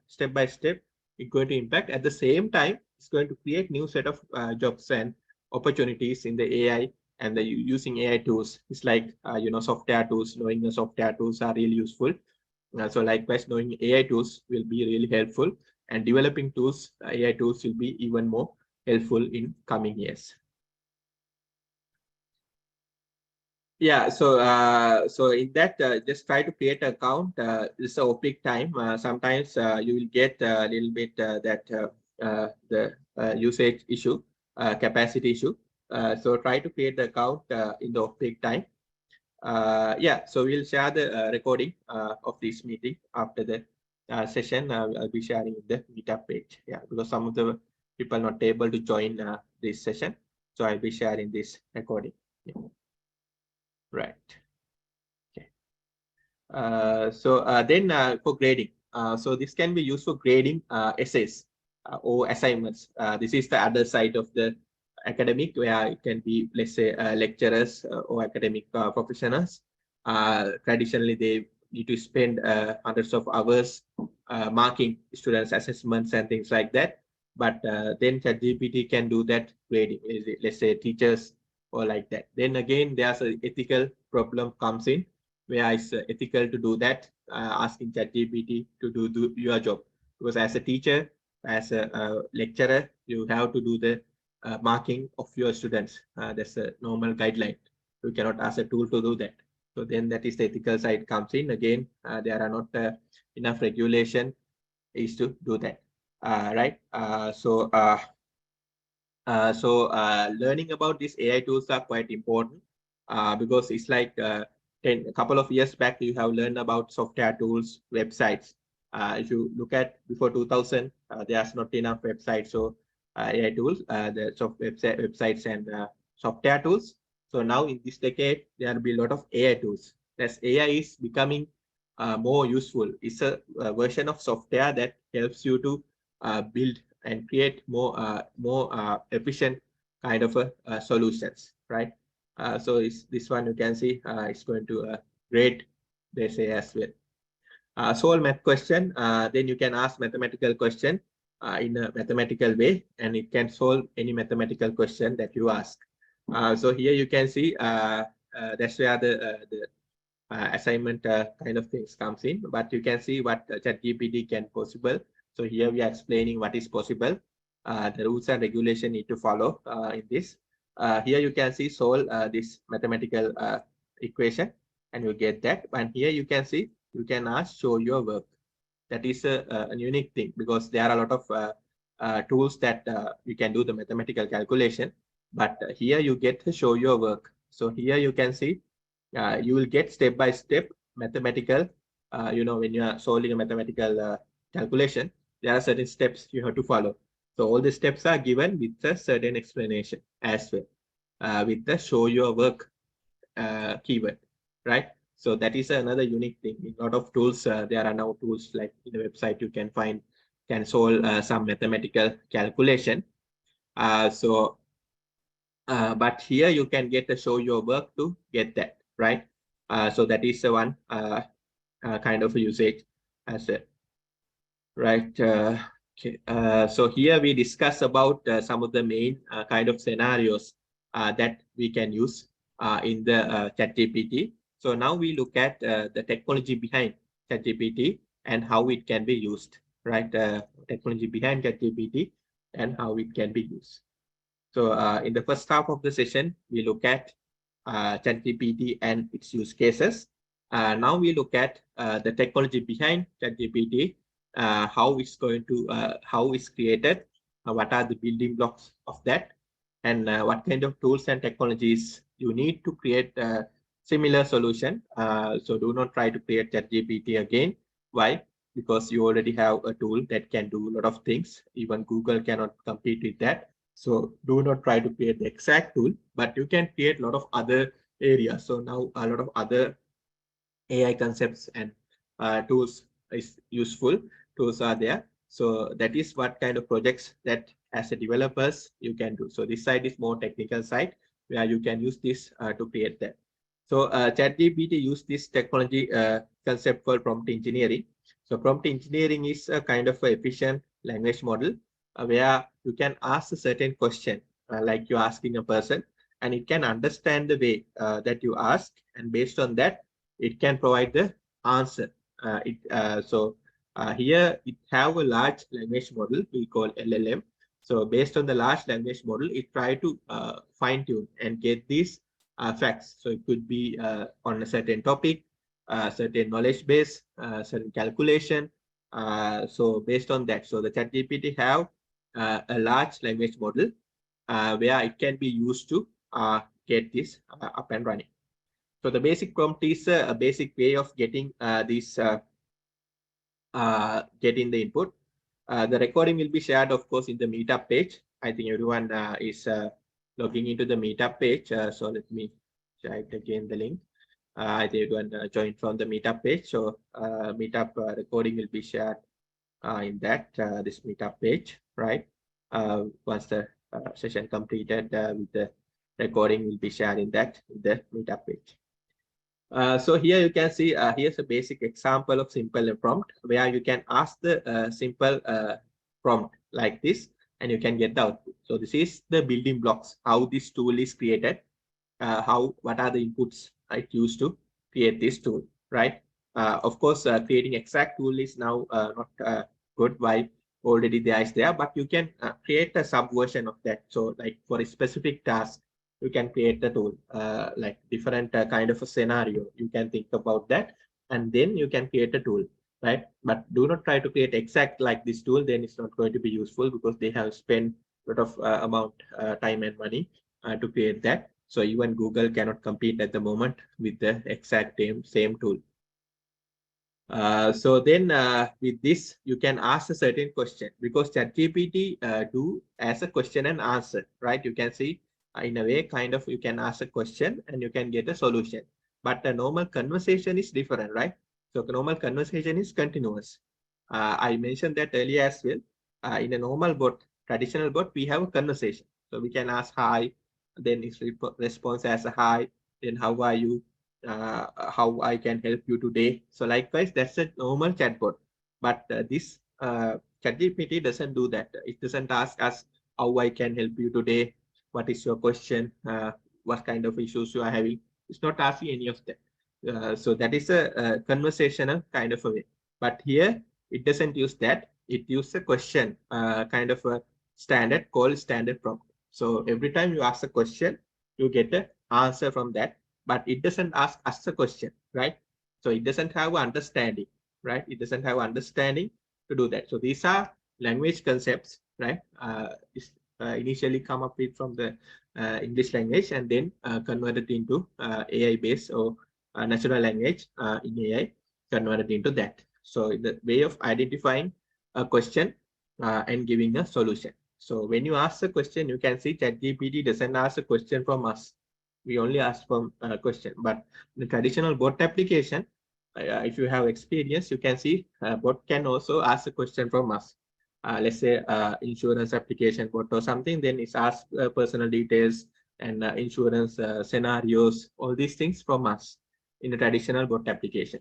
step by step, it's going to impact. At the same time, it's going to create new set of jobs and opportunities in the AI and the using AI tools. It's like, software tools, knowing the software tools are really useful. So likewise, knowing AI tools will be really helpful, and developing tools, AI tools will be even more helpful in coming years. Yeah, so in that, just try to create an account. This is a peak time. Sometimes you will get a little bit the usage issue, capacity issue. So try to create the account in the peak time. Yeah, so we'll share the recording of this meeting after the session. I'll be sharing the meetup page. Yeah, because some of the people not able to join this session, so I'll be sharing this recording. Yeah. Right. Okay. Then for grading, so this can be used for grading essays or assignments. This is the other side of the academic, where it can be, let's say, lecturers or academic professionals. Traditionally, they need to spend hundreds of hours marking students' assessments and things like that. But then ChatGPT can do that grading. Let's say teachers or like that. Then again, there's an ethical problem comes in, where it's ethical to do that, asking ChatGPT to do your job. Because as a teacher, as a lecturer, you have to do the marking of your students. That's a normal guideline. You cannot ask a tool to do that. So then that is the ethical side comes in. Again, there are not enough regulation is to do that, right? Learning about these AI tools are quite important because it's like a couple of years back, you have learned about software tools, websites. If you look at before 2000, there's not enough websites, so AI tools, the websites and software tools. So now in this decade, there will be a lot of AI tools. As AI is becoming more useful, it's a version of software that helps you to build and create more efficient kind of solutions, right? So this one you can see it's going to grade they say as well. Solve math question, then you can ask mathematical question in a mathematical way, and it can solve any mathematical question that you ask. So here you can see that's where the assignment kind of things comes in, but you can see what ChatGPT can possible. So here we are explaining what is possible. The rules and regulation need to follow in this. Here you can see solve this mathematical equation, and you get that. And here you can see you can ask show your work. That is a unique thing, because there are a lot of tools that you can do the mathematical calculation, but here you get to show your work. So here you can see you will get step-by-step mathematical, when you are solving a mathematical calculation, there are certain steps you have to follow. So all the steps are given with a certain explanation as well, with the show your work keyword, right? So that is another unique thing. In a lot of tools, there are now tools like in the website you can solve some mathematical calculation. But here you can get a show your work to get that, right? So that is the one kind of usage as well, right? Okay. So here we discuss about some of the main kind of scenarios that we can use in the ChatGPT. So now we look at the technology behind ChatGPT and how it can be used, right? Technology behind ChatGPT and how it can be used. So in the first half of the session, we look at ChatGPT and its use cases. Now we look at the technology behind ChatGPT, how it's created, what are the building blocks of that, and what kind of tools and technologies you need to create a similar solution. So do not try to create ChatGPT again. Why? Because you already have a tool that can do a lot of things. Even Google cannot compete with that. So do not try to create the exact tool, but you can create a lot of other areas. So now a lot of other AI concepts and tools is useful. Tools are there. So that is what kind of projects that as a developers you can do. So this side is more technical side where you can use this to create that. So ChatGPT use this technology concept called prompt engineering. So prompt engineering is a kind of efficient language model where you can ask a certain question like you're asking a person, and it can understand the way that you ask, and based on that it can provide the answer. Here it have a large language model we call LLM. So based on the large language model, it try to fine tune and get these facts. So it could be on a certain topic, certain knowledge base, certain calculation. So based on that, so the ChatGPT have a large language model where it can be used to get this up and running. So the basic prompt is a basic way of getting getting the input. The recording will be shared, of course, in the meetup page. I think everyone is logging into the meetup page. So let me share it again, the link. I think everyone joined from the meetup page. So meetup recording will be shared in that this meetup page, right? Once the session completed, with the recording will be shared in the meetup page. So here you can see here's a basic example of simple prompt where you can ask the simple prompt like this, and you can get the output. So this is the building blocks, how this tool is created, what are the inputs it used to create this tool, right? Of course, creating exact tool is now not good. Why? Already there is there, but you can create a subversion of that. So like for a specific task, you can create a tool like different kind of a scenario. You can think about that, and then you can create a tool, right? But do not try to create exact like this tool. Then it's not going to be useful because they have spent a lot of time and money to create that. So even Google cannot compete at the moment with the exact same tool. So then with this, you can ask a certain question because ChatGPT do as a question and answer, right? You can see in a way, kind of, you can ask a question and you can get a solution. But a normal conversation is different, right? So normal conversation is continuous. I mentioned that earlier as well. In a normal bot, traditional bot, we have a conversation. So we can ask hi, then its response as a hi, then how are you? How I can help you today. So likewise, that's a normal chatbot. But this ChatGPT doesn't do that. It doesn't ask us how I can help you today. What is your question? What kind of issues you are having? It's not asking any of that. So that is a conversational kind of a way. But here, it doesn't use that. It uses a question, kind of a standard called standard prompt. So every time you ask a question, you get an answer from that, but it doesn't ask us a question, right? So it doesn't have understanding, right? It doesn't have understanding to do that. So these are language concepts, right? Initially come up with from the English language and then converted into AI-based or natural language in AI, converted into that. So the way of identifying a question and giving a solution. So when you ask a question, you can see ChatGPT doesn't ask a question from us. We only ask for a question. But the traditional bot application, if you have experience, you can see bot can also ask a question from us. Let's say insurance application bot or something, then it's ask personal details and insurance scenarios, all these things from us in the traditional bot application.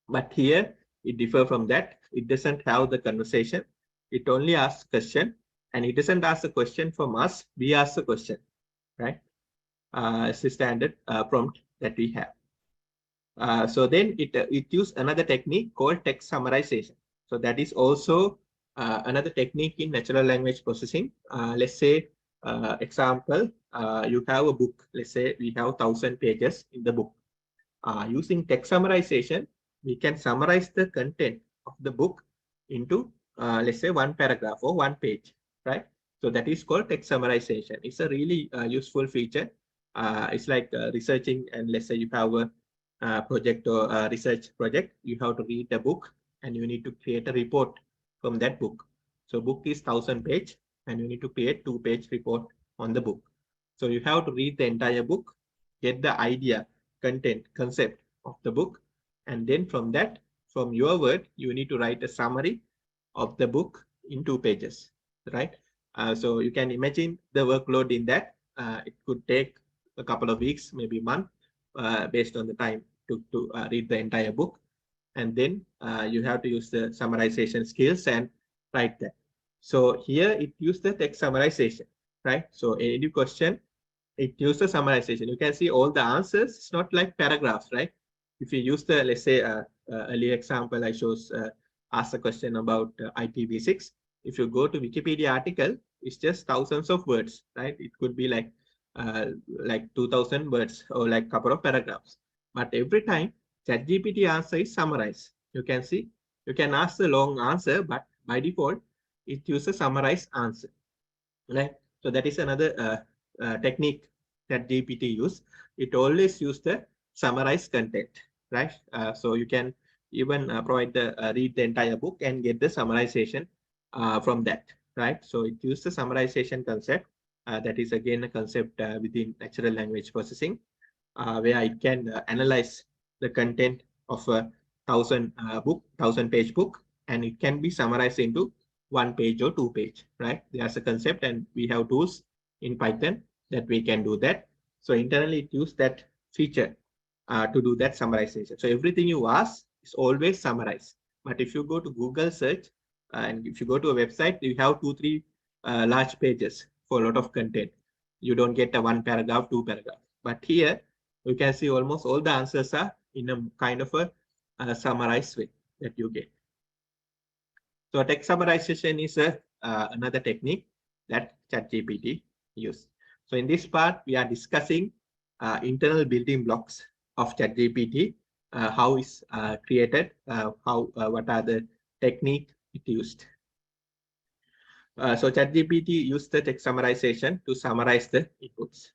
But here it differs from that. It doesn't have the conversation. It only asks question, and it doesn't ask a question from us. We ask the question, right? It's a standard prompt that we have. So then it uses another technique called text summarization. So that is also another technique in natural language processing. Let's say, example, you have a book. Let's say we have 1,000 pages in the book. Using text summarization, we can summarize the content of the book into, let's say, one paragraph or one page, right? So that is called text summarization. It's a really useful feature. It's like researching, and let's say you have a project or a research project, you have to read the book and you need to create a report from that book. So book is 1,000 page and you need to create 2-page report on the book. So you have to read the entire book, get the idea, content, concept of the book, and then from that, from your word, you need to write a summary of the book in 2 pages, right? So you can imagine the workload in that. It could take a couple of weeks, maybe a month, based on the time to read the entire book. And then you have to use the summarization skills and write that. So here it uses the text summarization, right? So any question, it uses the summarization. You can see all the answers. It's not like paragraphs, right? If you use the, let's say, earlier example I chose, ask a question about IPv6. If you go to Wikipedia article, it's just thousands of words, right? It could be like 2,000 words or like couple of paragraphs. But every time ChatGPT answer is summarized. You can see, you can ask the long answer, but by default, it uses summarized answer, right? So that is another technique that GPT use. It always use the summarized content, right? So you can even provide the read the entire book and get the summarization from that, right? So it uses the summarization concept. That is again a concept within natural language processing, where it can analyze the content of a 1,000-page book, and it can be summarized into 1 page or 2 page, right? There's a concept, and we have tools in Python that we can do that. So internally, it uses that feature to do that summarization. So everything you ask is always summarized. But if you go to Google search, and if you go to a website, you have 2-3 large pages for a lot of content. You don't get a 1 paragraph, 2 paragraph. But here, you can see almost all the answers are in a kind of a summarized way that you get. So text summarization is another technique that ChatGPT uses. So in this part, we are discussing internal building blocks of ChatGPT, how it's created, what are the technique it used. So ChatGPT used the text summarization to summarize the inputs.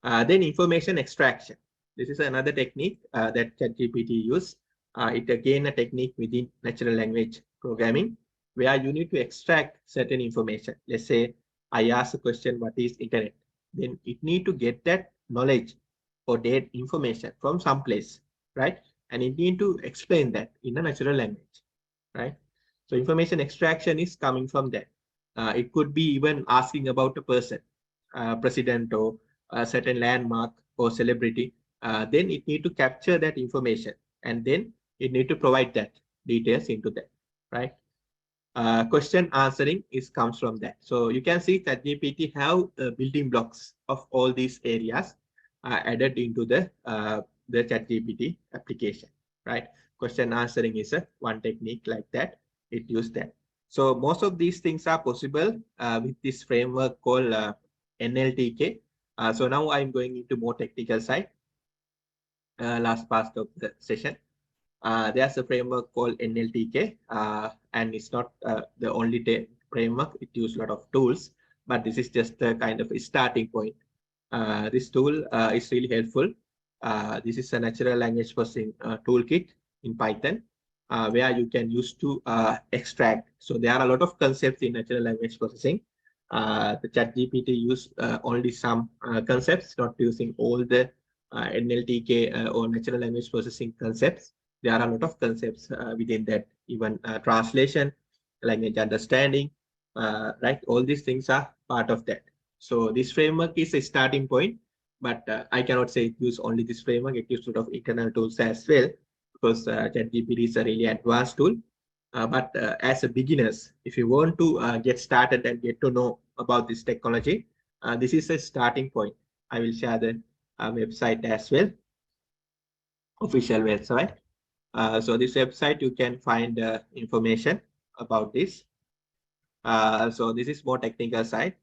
Then information extraction. This is another technique that ChatGPT use. It again a technique within natural language programming where you need to extract certain information. Let's say I ask a question, what is internet? Then it need to get that knowledge or that information from some place, right? And it need to explain that in a natural language, right? So information extraction is coming from that. It could be even asking about a person, president or a certain landmark or celebrity. Then it need to capture that information and then it need to provide that details into that, right? Question answering comes from that. So you can see that GPT have building blocks of all these areas added into the ChatGPT application, right? Question answering is one technique like that. It used that. So most of these things are possible with this framework called NLTK. So now I'm going into more technical side. Last part of the session. There's a framework called NLTK, and it's not the only framework. It uses a lot of tools, but this is just a kind of a starting point. This tool is really helpful. This is a natural language processing toolkit in Python, where you can use to extract. So there are a lot of concepts in natural language processing. The ChatGPT use only some concepts, not using all the NLTK or natural language processing concepts. There are a lot of concepts within that, even translation, language understanding, right? All these things are part of that. So this framework is a starting point, but I cannot say it use only this framework. It uses sort of internal tools as well, because ChatGPT is a really advanced tool. But as a beginners, if you want to get started and get to know about this technology, this is a starting point. I will share the website as well, official website. So this website, you can find information about this. So this is more technical side.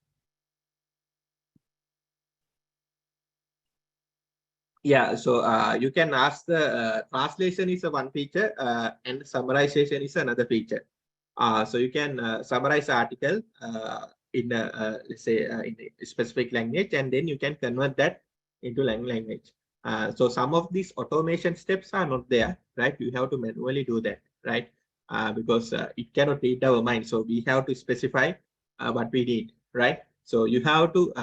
Yeah, so you can ask the translation is a one feature and summarization is another feature. So you can summarize the article in let's say in a specific language, and then you can convert that into language. So some of these automation steps are not there, right? You have to manually do that, right? Because it cannot read our mind. So we have to specify what we need, right? So you have to,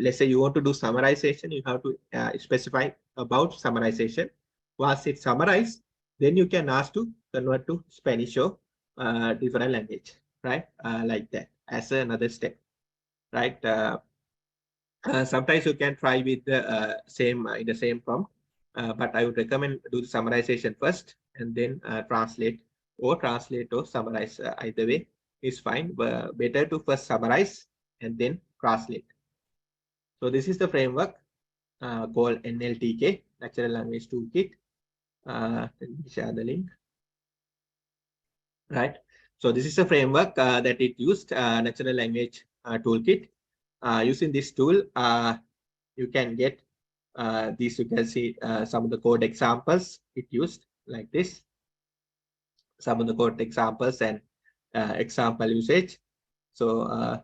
let's say you want to do summarization, you have to specify about summarization. Once it's summarized, then you can ask to convert to Spanish or different language, right? Like that as another step, right? Sometimes you can try with the same in the same prompt, but I would recommend do the summarization first and then translate or summarize. Either way is fine, but better to first summarize and then translate. So this is the framework called NLTK, Natural Language Toolkit. Let me share the link. Right. So this is a framework that it used, Natural Language Toolkit. Using this tool, you can get these. You can see some of the code examples it used like this. Some of the code examples and example usage. So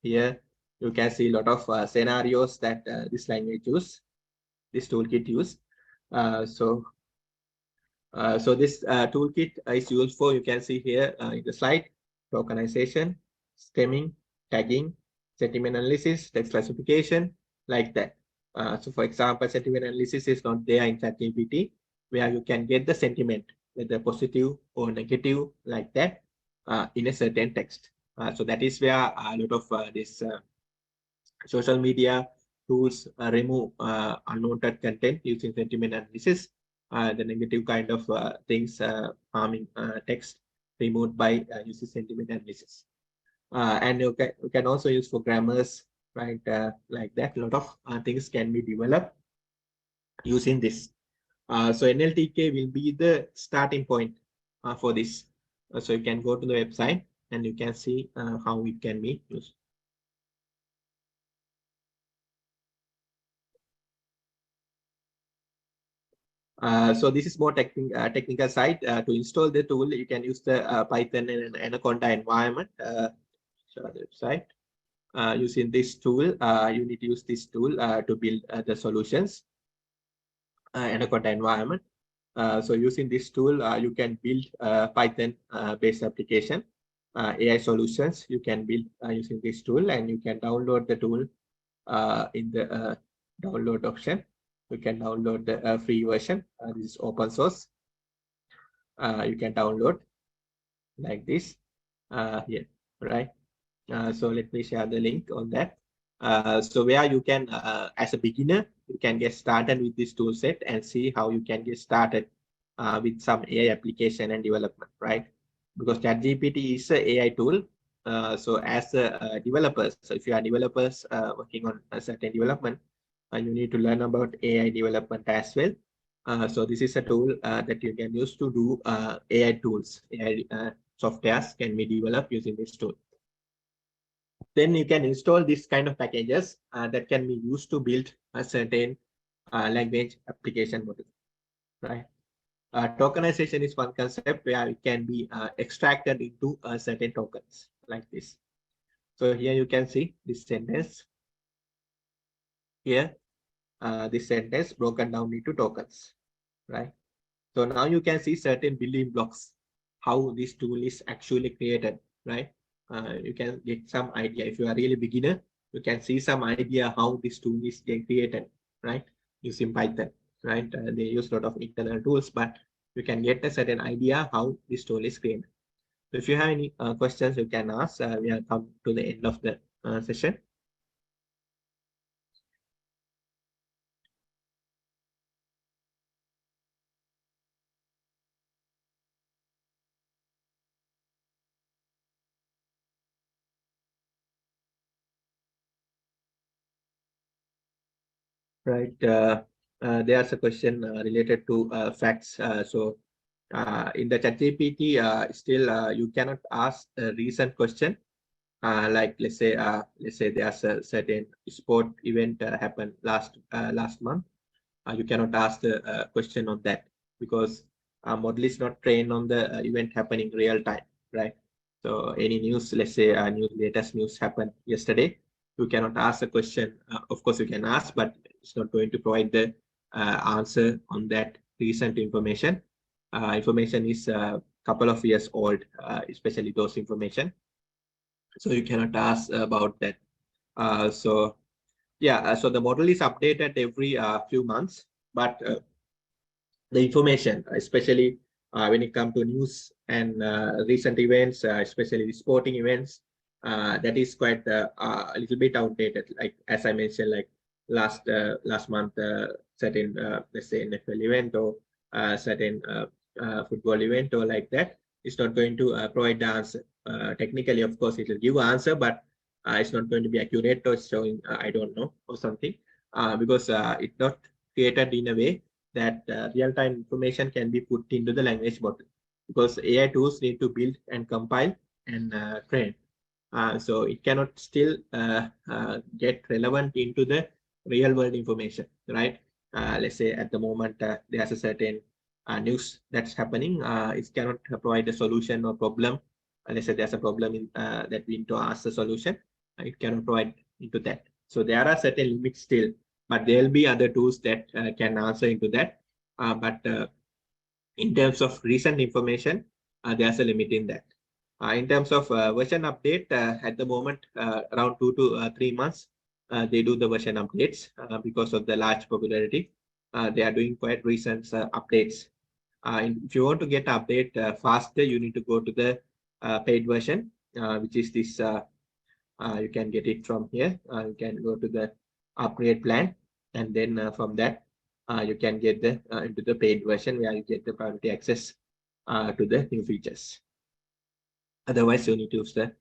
here you can see a lot of scenarios that this language use, this toolkit use. So this toolkit is used for, you can see here in the slide, tokenization, stemming, tagging, sentiment analysis, text classification, like that. So for example, sentiment analysis is not there in ChatGPT, where you can get the sentiment, whether positive or negative, like that, in a certain text. So that is where a lot of this social media tools remove unwanted content using sentiment analysis. The negative kind of things harming text removed by using sentiment analysis. And you can also use for grammars, right? Like that, a lot of things can be developed using this. So NLTK will be the starting point for this. So you can go to the website and you can see how it can be used. So this is more technical side. To install the tool, you can use the Python and Anaconda environment. Show the website. using this tool, you need to use this tool to build the solutions in a content environment. So using this tool, you can build Python-based application, AI solutions. You can build using this tool, and you can download the tool in the download option. You can download the free version. This is open source. You can download like this here, right? So let me share the link on that. So where you can, as a beginner, you can get started with this tool set and see how you can get started with some AI application and development, right? Because ChatGPT is an AI tool. So as a developers, so if you are developers working on a certain development, you need to learn about AI development as well. So this is a tool that you can use to do AI tools. AI softwares can be developed using this tool. Then you can install this kind of packages that can be used to build a certain language application model, right? Tokenization is one concept where it can be extracted into certain tokens like this. So here you can see this sentence. Here, this sentence broken down into tokens, right? So now you can see certain building blocks, how this tool is actually created, right? You can get some idea. If you are really beginner, you can see some idea how this tool is created, right? Using Python, right? They use a lot of internal tools, but you can get a certain idea how this tool is created. So if you have any questions, you can ask. We have come to the end of the session. Right. There's a question related to facts. So in the ChatGPT, still you cannot ask a recent question. Like let's say there's a certain sport event happened last month. You cannot ask the question on that because model is not trained on the event happening real time, right? So any news, let's say latest news happened yesterday, you cannot ask a question. Of course, you can ask, but it's not going to provide the answer on that recent information. Information is a couple of years old, especially those information. So you cannot ask about that. So yeah, so the model is updated every few months, but the information, especially when it comes to news and recent events, especially the sporting events, that is quite a little bit outdated. Like as I mentioned, like last month, certain let's say NFL event or certain football event or like that, it's not going to provide the answer. Technically, of course, it will give an answer, but it's not going to be accurate or showing I don't know or something because it's not created in a way that real-time information can be put into the language model because AI tools need to build and compile and train. So it cannot still get relevant into the real-world information, right? Let's say at the moment there's a certain news that's happening. It cannot provide a solution or problem. Let's say there's a problem in, that we need to ask the solution. It cannot provide into that. So there are certain limits still, but there will be other tools that can answer into that. But in terms of recent information, there's a limit in that. In terms of version update, at the moment, around 2 to 3 months, they do the version updates because of the large popularity. They are doing quite recent updates. If you want to get update faster, you need to go to the paid version, which is this. You can get it from here. You can go to the upgrade plan, and then from that, you can get the into the paid version where you get the priority access to the new features. Otherwise, you need to use the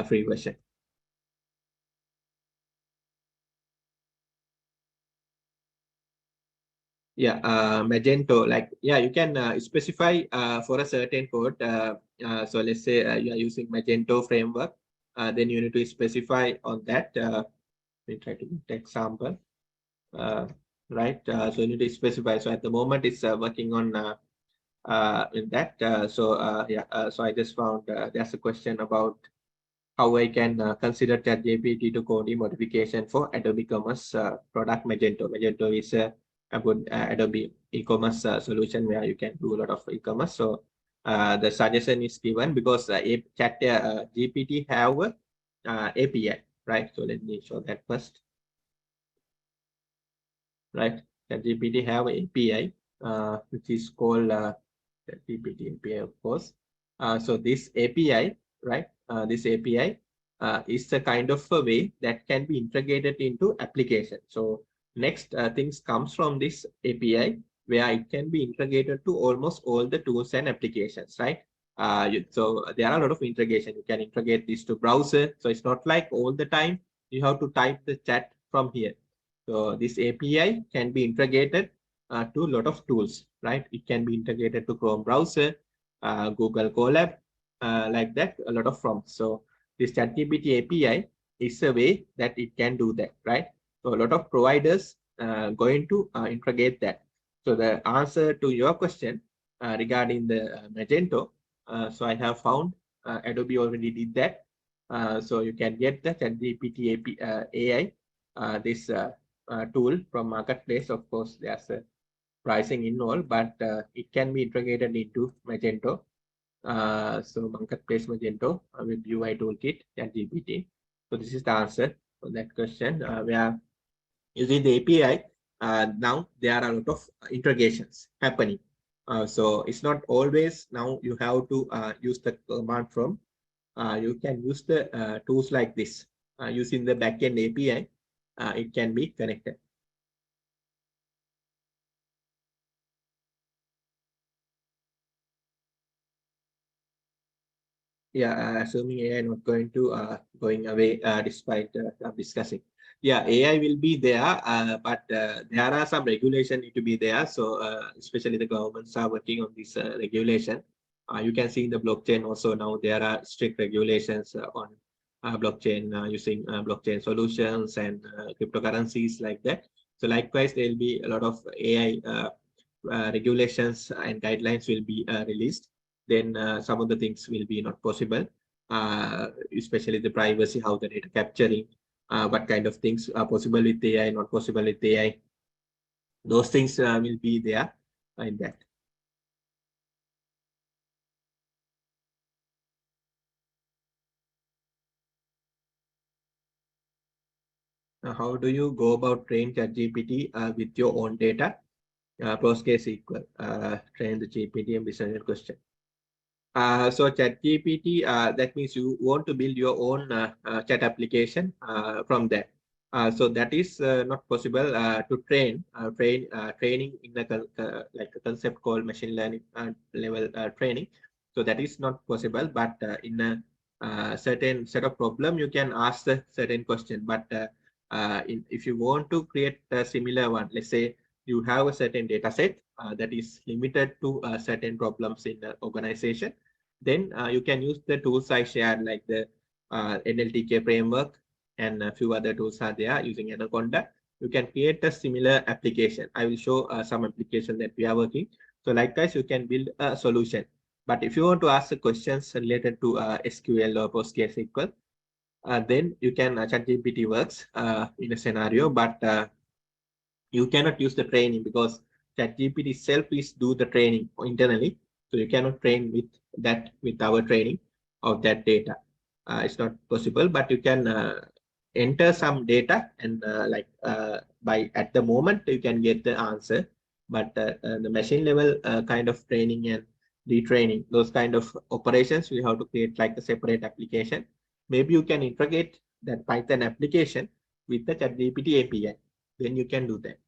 free version. Yeah, Magento, like, yeah, you can specify for a certain code. So let's say you are using Magento framework, then you need to specify on that. Let me try to get example. Right, so you need to specify. So at the moment, it's working on in that. So yeah, so I just found there's a question about how I can consider ChatGPT to code the modification for Adobe Commerce product Magento. Magento is a good Adobe e-commerce solution where you can do a lot of e-commerce. So the suggestion is given because GPT have API, right? So let me show that first, right? ChatGPT have API, which is called ChatGPT API, of course. So this API, right? This API is a kind of a way that can be integrated into application. So next things comes from this API where it can be integrated to almost all the tools and applications, right? So there are a lot of integration. You can integrate this to browser. So it's not like all the time you have to type the chat from here. So this API can be integrated to a lot of tools, right? It can be integrated to Chrome browser, Google Colab, like that, a lot of prompts. So this ChatGPT API is a way that it can do that, right? So a lot of providers going to integrate that. So the answer to your question regarding the Magento, so I have found Adobe already did that. So you can get the ChatGPT AI, this tool from Marketplace. Of course, there's a pricing involved, but it can be integrated into Magento. So Marketplace Magento with UI toolkit and GPT. So this is the answer for that question. We are using the API. Now there are a lot of integrations happening. So it's not always now you have to use the command from. You can use the tools like this using the backend API. It can be connected. Yeah, assuming AI not going to going away despite discussing. Yeah, AI will be there, but there are some regulation need to be there. So especially the governments are working on this regulation. You can see in the blockchain also now there are strict regulations on blockchain using blockchain solutions and cryptocurrencies like that. So likewise, there will be a lot of AI regulations and guidelines will be released. Then some of the things will be not possible, especially the privacy, how the data capturing, what kind of things are possible with AI, not possible with AI. Those things will be there in that. How do you go about train ChatGPT with your own data? Postgres SQL, train the GPT and business question. So ChatGPT, that means you want to build your own chat application from there. So that is not possible to training in like a concept called machine learning level training. So that is not possible, but in a certain set of problem, you can ask the certain question. But if you want to create a similar one, let's say you have a certain data set that is limited to certain problems in the organization, then you can use the tools I shared, like the NLTK framework and a few other tools are there using Anaconda. You can create a similar application. I will show some application that we are working. So likewise, you can build a solution. But if you want to ask the questions related to SQL or PostgreSQL, then you can ChatGPT works in a scenario, but you cannot use the training because ChatGPT itself is do the training internally. So you cannot train with that with our training of that data. It's not possible, but you can enter some data and by at the moment you can get the answer. But the machine level kind of training and retraining, those kind of operations, we have to create like a separate application. Maybe you can integrate that Python application with the ChatGPT API. Then you can do that.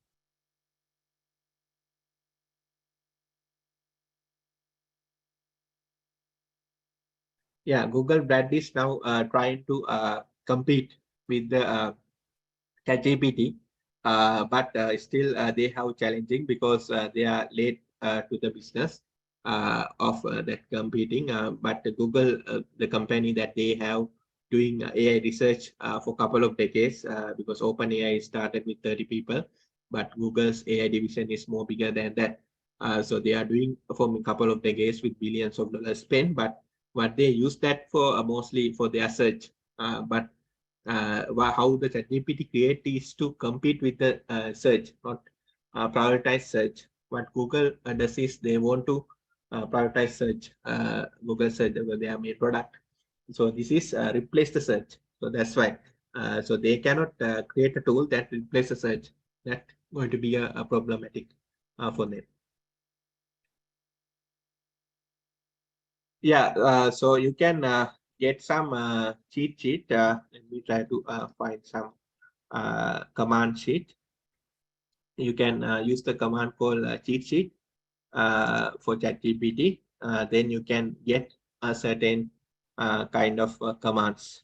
Yeah, Google brand is now trying to compete with the ChatGPT, but still they have challenging because they are late to the business of that competing. But Google, the company that they have doing AI research for a couple of decades, because OpenAI started with 30 people, but Google's AI division is more bigger than that. So they are doing for a couple of decades with billions of dollars spent, but what they use that for mostly for their search. but how the ChatGPT create is to compete with the search, not prioritize search. What Google does is they want to prioritize search, Google search, their main product. So this is replace the search. So that's why. So they cannot create a tool that replaces search. That's going to be a problematic for them. Yeah, so you can get some cheat sheet. Let me try to find some command sheet. You can use the command called cheat sheet for ChatGPT. Then you can get a certain kind of commands.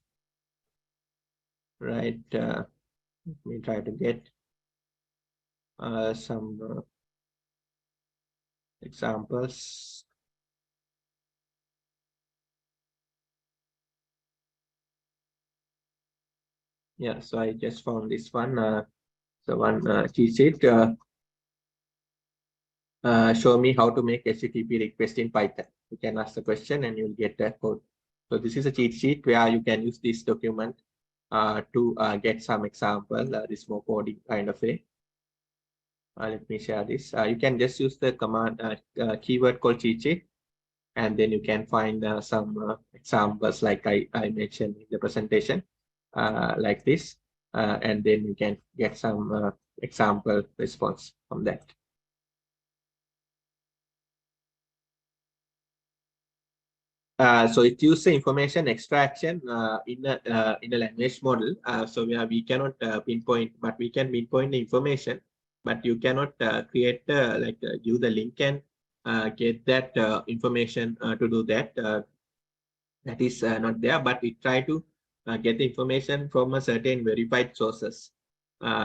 Right. Let me try to get some examples. Yeah, so I just found this one. So one cheat sheet. Show me how to make HTTP request in Python. You can ask the question and you'll get the code. So this is a cheat sheet where you can use this document to get some example, this more coding kind of way. Let me share this. You can just use the command keyword called cheat sheet, and then you can find some examples like I mentioned in the presentation, like this, and then you can get some example response from that. So it uses information extraction in a language model. So we cannot pinpoint, but we can pinpoint the information. But you cannot create like give the link and get that information to do that. That is not there. But we try to get the information from a certain verified sources,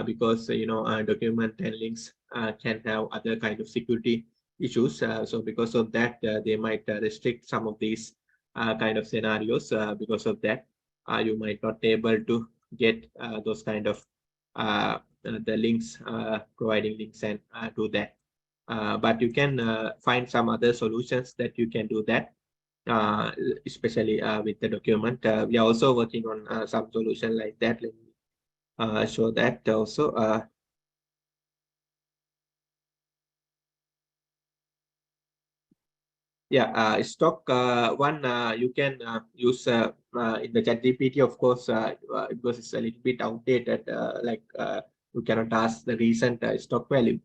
because document and links can have other kind of security issues. So because of that, they might restrict some of these kind of scenarios. Because of that, you might not be able to get those kind of the links, providing links and do that. But you can find some other solutions that you can do that, especially with the document. We are also working on some solution like that. Let me show that also. Yeah, stock one you can use in the ChatGPT, of course, because it's a little bit outdated. You cannot ask the recent stock value,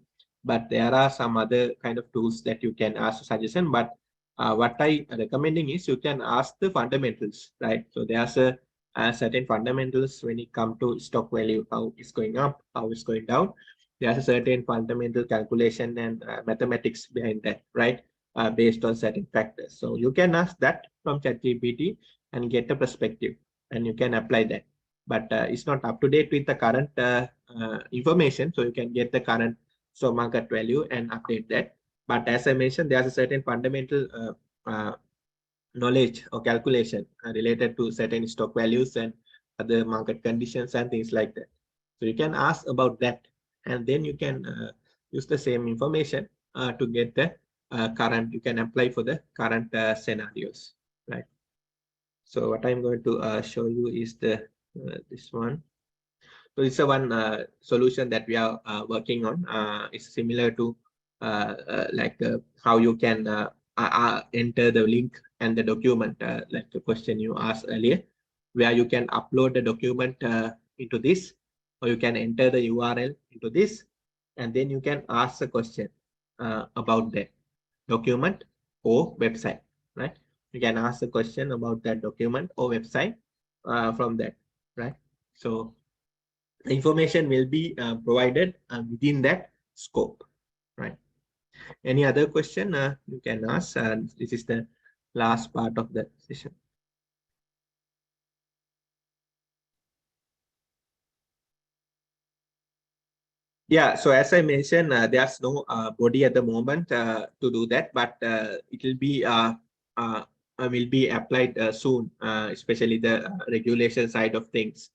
but there are some other kind of tools that you can ask suggestion. But what I recommending is you can ask the fundamentals, right? So there's a certain fundamentals when it comes to stock value, how it's going up, how it's going down. There's a certain fundamental calculation and mathematics behind that, right? Based on certain factors. So you can ask that from ChatGPT and get a perspective, and you can apply that. But it's not up to date with the current information, so you can get the current stock market value and update that. But as I mentioned, there's a certain fundamental knowledge or calculation related to certain stock values and other market conditions and things like that. So you can ask about that, and then you can use the same information to get the current. You can apply for the current scenarios, right? So what I'm going to show you is the this one. So it's a one solution that we are working on. It's similar to like how you can enter the link and the document, like the question you asked earlier, where you can upload the document into this, or you can enter the URL into this, and then you can ask a question about that document or website, right? You can ask a question about that document or website from that, right? So the information will be provided within that scope, right? Any other question you can ask? This is the last part of the session. Yeah, so as I mentioned, there's no body at the moment to do that, but it will be applied soon, especially the regulation side of things,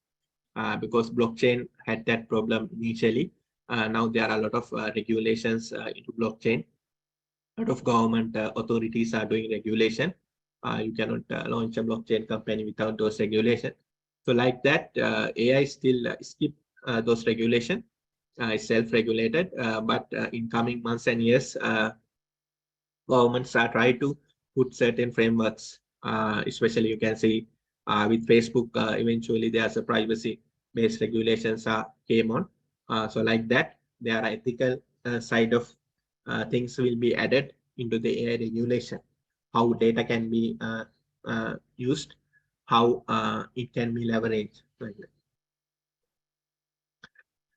because blockchain had that problem initially. Now there are a lot of regulations into blockchain. A lot of government authorities are doing regulation. You cannot launch a blockchain company without those regulations. So like that, AI still skip those regulation, is self-regulated, but in coming months and years, governments are trying to put certain frameworks, especially you can see with Facebook, eventually there's a privacy-based regulations came on. So like that, there are ethical side of things will be added into the AI regulation, how data can be used, how it can be leveraged. Like that.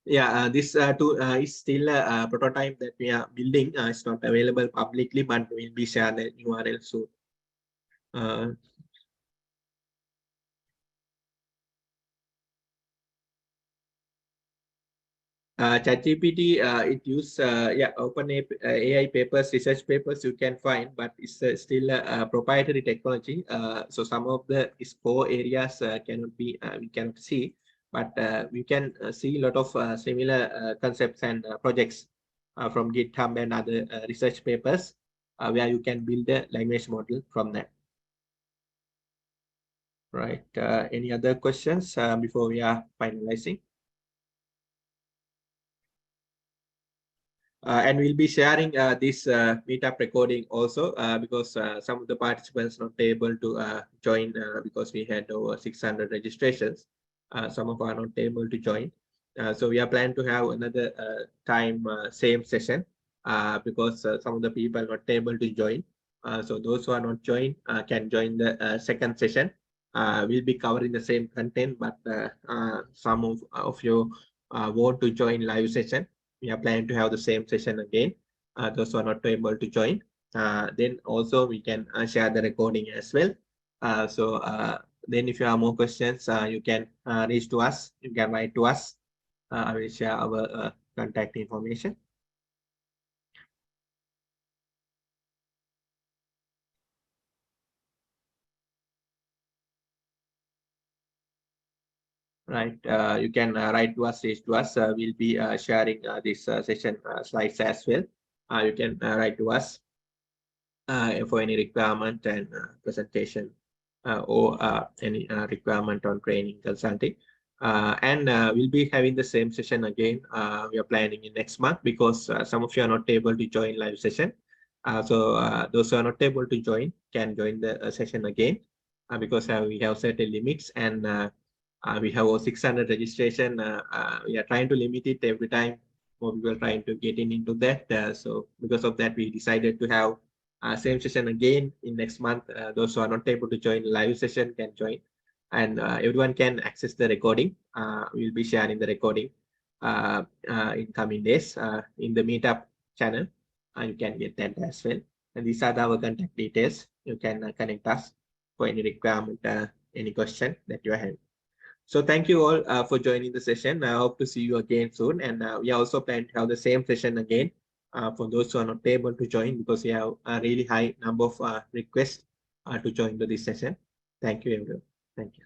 Yeah, this tool is still a prototype that we are building. It's not available publicly, but we'll be sharing the URL soon. ChatGPT, it use open AI papers, research papers you can find, but it's still a proprietary technology. So some of the core areas cannot be we cannot see, but we can see a lot of similar concepts and projects from GitHub and other research papers where you can build a language model from that. Right. Any other questions before we are finalizing? And we'll be sharing this meetup recording also because some of the participants not able to join because we had over 600 registrations. Some of are not able to join. So we are planning to have another time same session because some of the people are not able to join. So those who are not joined can join the second session. We'll be covering the same content, but some of you want to join live session. We are planning to have the same session again. Those who are not able to join, then also we can share the recording as well. Then if you have more questions, you can reach to us. You can write to us. I will share our contact information. Right. You can write to us, reach to us. We'll be sharing this session slides as well. You can write to us for any requirement and presentation or any requirement on training consulting. And we'll be having the same session again. We are planning in next month because some of you are not able to join live session. So those who are not able to join can join the session again because we have certain limits and we have over 600 registration. We are trying to limit it every time. More people trying to get into that. So because of that, we decided to have same session again in next month. Those who are not able to join live session can join, and everyone can access the recording. We'll be sharing the recording in coming days in the meetup channel. You can get that as well. And these are our contact details. You can connect us for any requirement, any question that you have. So thank you all for joining the session. I hope to see you again soon. And we also plan to have the same session again for those who are not able to join because we have a really high number of requests to join to this session. Thank you, everyone. Thank you.